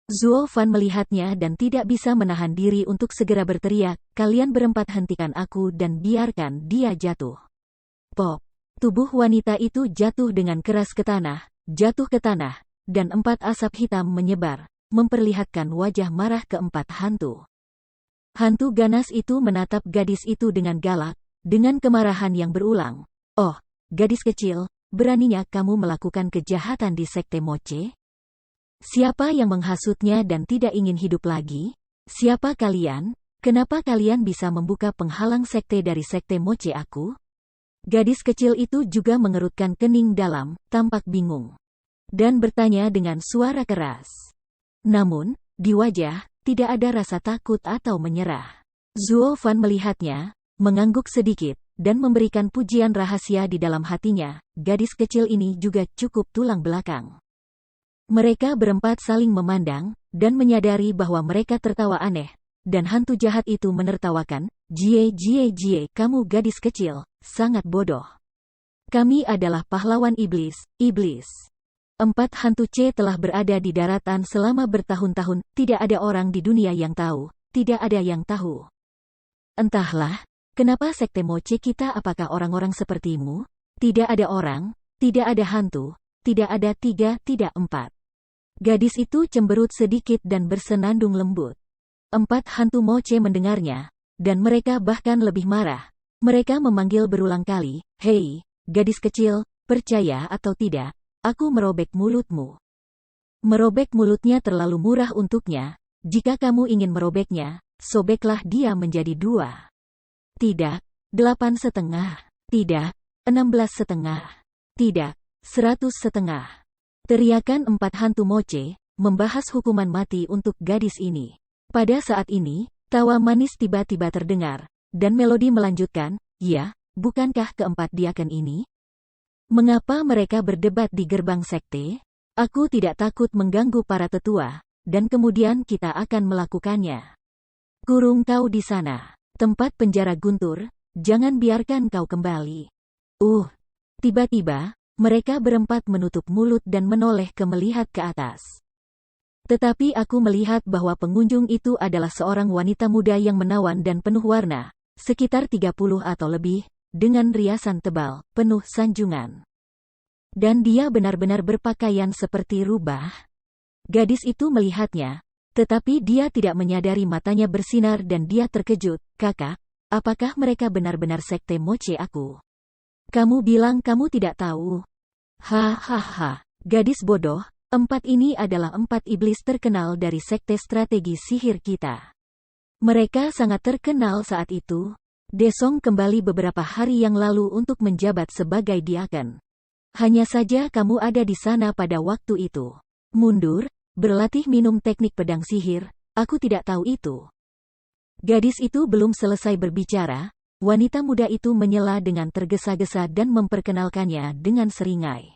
Zuofan melihatnya dan tidak bisa menahan diri untuk segera berteriak, "Kalian berempat hentikan aku dan biarkan dia jatuh." Pop! Tubuh wanita itu jatuh dengan keras ke tanah, dan 4 asap hitam menyebar, memperlihatkan wajah marah ke-4 hantu. Hantu ganas itu menatap gadis itu dengan galak, dengan kemarahan yang berulang. "Oh, gadis kecil, beraninya kamu melakukan kejahatan di Sekte Moche? Siapa yang menghasutnya dan tidak ingin hidup lagi? Siapa kalian? Kenapa kalian bisa membuka penghalang sekte dari Sekte Moche aku?" Gadis kecil itu juga mengerutkan kening dalam, tampak bingung. Dan bertanya dengan suara keras. Namun, di wajah, tidak ada rasa takut atau menyerah. Zuofan melihatnya, mengangguk sedikit, dan memberikan pujian rahasia di dalam hatinya. Gadis kecil ini juga cukup tulang belakang. Mereka berempat saling memandang, dan menyadari bahwa mereka tertawa aneh, dan hantu jahat itu menertawakan, "Jie, kamu gadis kecil, sangat bodoh. Kami adalah pahlawan iblis. 4 hantu C telah berada di daratan selama bertahun-tahun, tidak ada orang di dunia yang tahu, tidak ada yang tahu. Entahlah, kenapa Sekte Moche kita apakah orang-orang sepertimu? Tidak ada orang, tidak ada hantu, tidak ada 3, tidak 4. Gadis itu cemberut sedikit dan bersenandung lembut. 4 hantu Moche mendengarnya, dan mereka bahkan lebih marah. Mereka memanggil berulang kali, "Hei, gadis kecil, percaya atau tidak, aku merobek mulutmu." Merobek mulutnya terlalu murah untuknya. Jika kamu ingin merobeknya, sobeklah dia menjadi 2. Tidak, 8,5. Tidak, 16,5. Tidak, 100,5. Teriakan 4 hantu Moche, membahas hukuman mati untuk gadis ini. Pada saat ini, tawa manis tiba-tiba terdengar, dan melodi melanjutkan, "Ya, bukankah keempat diaken ini? Mengapa mereka berdebat di gerbang sekte? Aku tidak takut mengganggu para tetua, dan kemudian kita akan melakukannya. Kurung kau di sana, tempat penjara guntur, jangan biarkan kau kembali." Tiba-tiba, mereka berempat menutup mulut dan menoleh melihat ke atas. Tetapi aku melihat bahwa pengunjung itu adalah seorang wanita muda yang menawan dan penuh warna, sekitar 30 atau lebih, dengan riasan tebal, penuh sanjungan. Dan dia benar-benar berpakaian seperti rubah. Gadis itu melihatnya, tetapi dia tidak menyadari matanya bersinar dan dia terkejut. "Kakak, apakah mereka benar-benar Sekte Moche aku? Kamu bilang kamu tidak tahu?" Hahaha, gadis bodoh, 4 ini adalah 4 iblis terkenal dari sekte strategi sihir kita. Mereka sangat terkenal saat itu. Desong kembali beberapa hari yang lalu untuk menjabat sebagai diaken. Hanya saja kamu ada di sana pada waktu itu. Mundur, berlatih minum teknik pedang sihir, aku tidak tahu itu. Gadis itu belum selesai berbicara, wanita muda itu menyela dengan tergesa-gesa dan memperkenalkannya dengan seringai.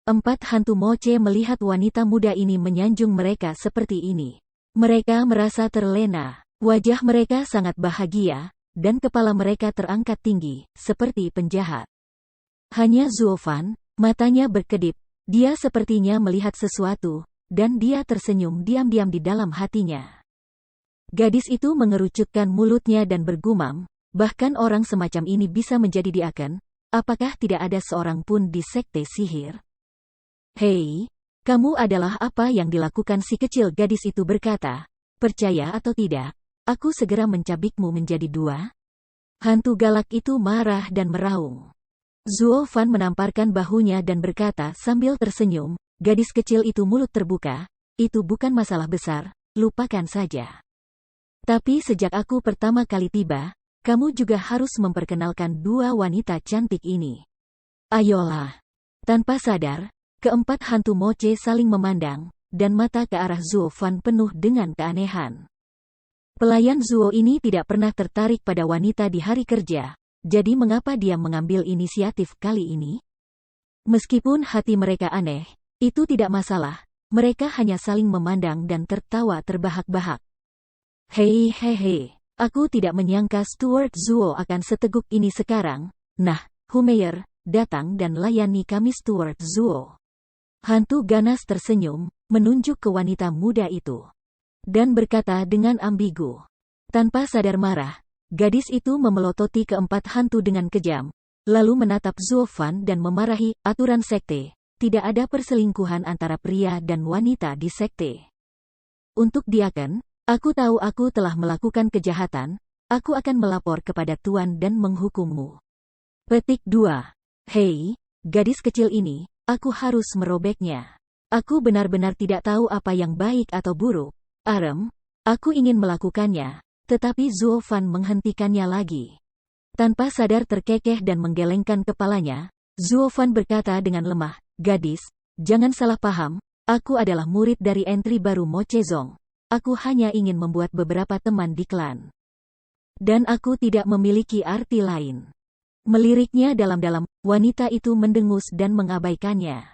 4 hantu Moche melihat wanita muda ini menyanjung mereka seperti ini. Mereka merasa terlena, wajah mereka sangat bahagia, dan kepala mereka terangkat tinggi, seperti penjahat. Hanya Zuofan, matanya berkedip, dia sepertinya melihat sesuatu, dan dia tersenyum diam-diam di dalam hatinya. Gadis itu mengerucutkan mulutnya dan bergumam, bahkan orang semacam ini bisa menjadi diaken, apakah tidak ada seorang pun di sekte sihir? "Hei, kamu adalah apa yang dilakukan si kecil?" gadis itu berkata. "Percaya atau tidak, aku segera mencabikmu menjadi 2." Hantu galak itu marah dan meraung. Zuofan menamparkan bahunya dan berkata sambil tersenyum, "Gadis kecil itu mulut terbuka, itu bukan masalah besar, lupakan saja. Tapi sejak aku pertama kali tiba, kamu juga harus memperkenalkan 2 wanita cantik ini. Ayolah." Tanpa sadar, keempat hantu Moche saling memandang, dan mata ke arah Zuo Fan penuh dengan keanehan. Pelayan Zuo ini tidak pernah tertarik pada wanita di hari kerja, jadi mengapa dia mengambil inisiatif kali ini? Meskipun hati mereka aneh, itu tidak masalah, mereka hanya saling memandang dan tertawa terbahak-bahak. Hei, aku tidak menyangka Steward Zuo akan seteguk ini sekarang. Nah, Humeyer, datang dan layani kami Steward Zuo. Hantu ganas tersenyum, menunjuk ke wanita muda itu. Dan berkata dengan ambigu. Tanpa sadar marah, gadis itu memelototi keempat hantu dengan kejam, lalu menatap Zuo Fan dan memarahi, aturan sekte, tidak ada perselingkuhan antara pria dan wanita di sekte. Untuk Diaken, aku tahu aku telah melakukan kejahatan, aku akan melapor kepada Tuan dan menghukummu. Petik 2. Hei, gadis kecil ini, aku harus merobeknya. Aku benar-benar tidak tahu apa yang baik atau buruk. Aku ingin melakukannya, tetapi Zuo Fan menghentikannya lagi. Tanpa sadar terkekeh dan menggelengkan kepalanya, Zuo Fan berkata dengan lemah, gadis, jangan salah paham, aku adalah murid dari entry baru Mo Chezong. Aku hanya ingin membuat beberapa teman di klan. Dan aku tidak memiliki arti lain. Meliriknya dalam-dalam, wanita itu mendengus dan mengabaikannya.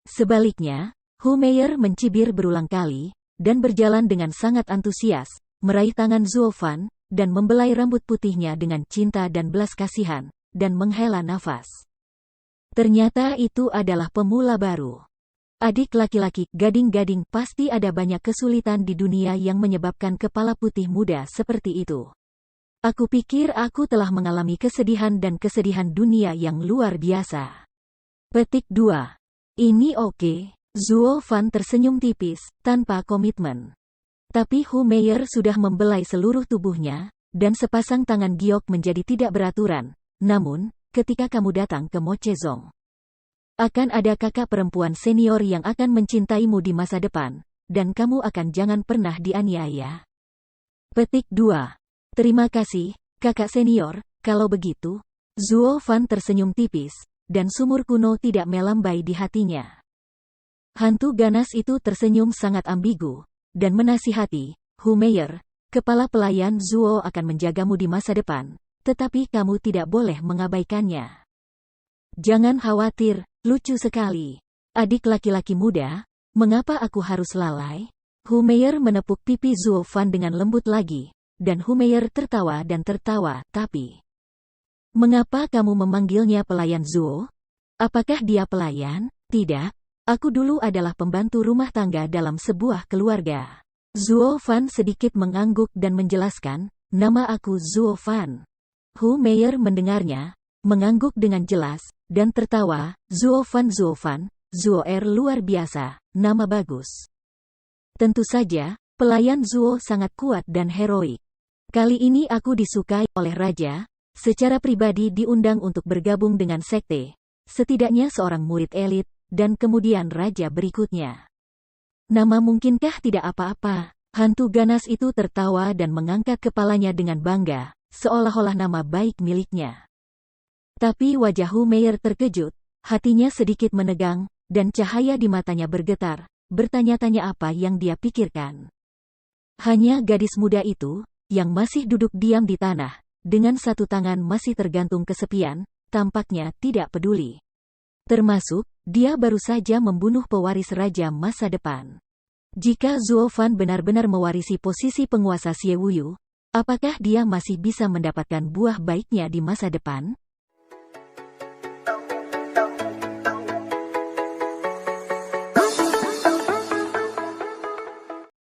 Sebaliknya, Humeyer mencibir berulang kali, dan berjalan dengan sangat antusias, meraih tangan Zuo Fan, dan membelai rambut putihnya dengan cinta dan belas kasihan, dan menghela nafas. Ternyata itu adalah pemula baru. Adik laki-laki, gading-gading, pasti ada banyak kesulitan di dunia yang menyebabkan kepala putih muda seperti itu. Aku pikir aku telah mengalami kesedihan dan kesedihan dunia yang luar biasa. Petik 2. Ini oke. Zuo Fan tersenyum tipis, tanpa komitmen. Tapi Humeyer sudah membelai seluruh tubuhnya, dan sepasang tangan giok menjadi tidak beraturan. Namun, ketika kamu datang ke Mo Chezong, akan ada kakak perempuan senior yang akan mencintaimu di masa depan, dan kamu akan jangan pernah dianiaya. Petik 2. Terima kasih, kakak senior, kalau begitu. Zuo Fan tersenyum tipis, dan sumur kuno tidak melambai di hatinya. Hantu ganas itu tersenyum sangat ambigu, dan menasihati, Humeyer, kepala pelayan Zuo akan menjagamu di masa depan, tetapi kamu tidak boleh mengabaikannya. Jangan khawatir, lucu sekali. Adik laki-laki muda, mengapa aku harus lalai? Humeyer menepuk pipi Zuo Fan dengan lembut lagi, dan Humeyer tertawa dan tertawa, tapi... Mengapa kamu memanggilnya pelayan Zuo? Apakah dia pelayan? Tidak, aku dulu adalah pembantu rumah tangga dalam sebuah keluarga. Zuo Fan sedikit mengangguk dan menjelaskan, nama aku Zuo Fan. Humeyer mendengarnya, mengangguk dengan jelas, dan tertawa, Zuo Fan, Zuo luar biasa, nama bagus. Tentu saja, pelayan Zuo sangat kuat dan heroik. Kali ini aku disukai oleh raja, secara pribadi diundang untuk bergabung dengan sekte, setidaknya seorang murid elit, dan kemudian raja berikutnya. Nama mungkinkah tidak apa-apa? Hantu ganas itu tertawa dan mengangkat kepalanya dengan bangga, seolah-olah nama baik miliknya. Tapi wajah Humeyer terkejut, hatinya sedikit menegang, dan cahaya di matanya bergetar, bertanya-tanya apa yang dia pikirkan. Hanya gadis muda itu, yang masih duduk diam di tanah, dengan satu tangan masih tergantung kesepian, tampaknya tidak peduli. Termasuk, dia baru saja membunuh pewaris raja masa depan. Jika Zuo Fan benar-benar mewarisi posisi penguasa Xie Wuyu, apakah dia masih bisa mendapatkan buah baiknya di masa depan?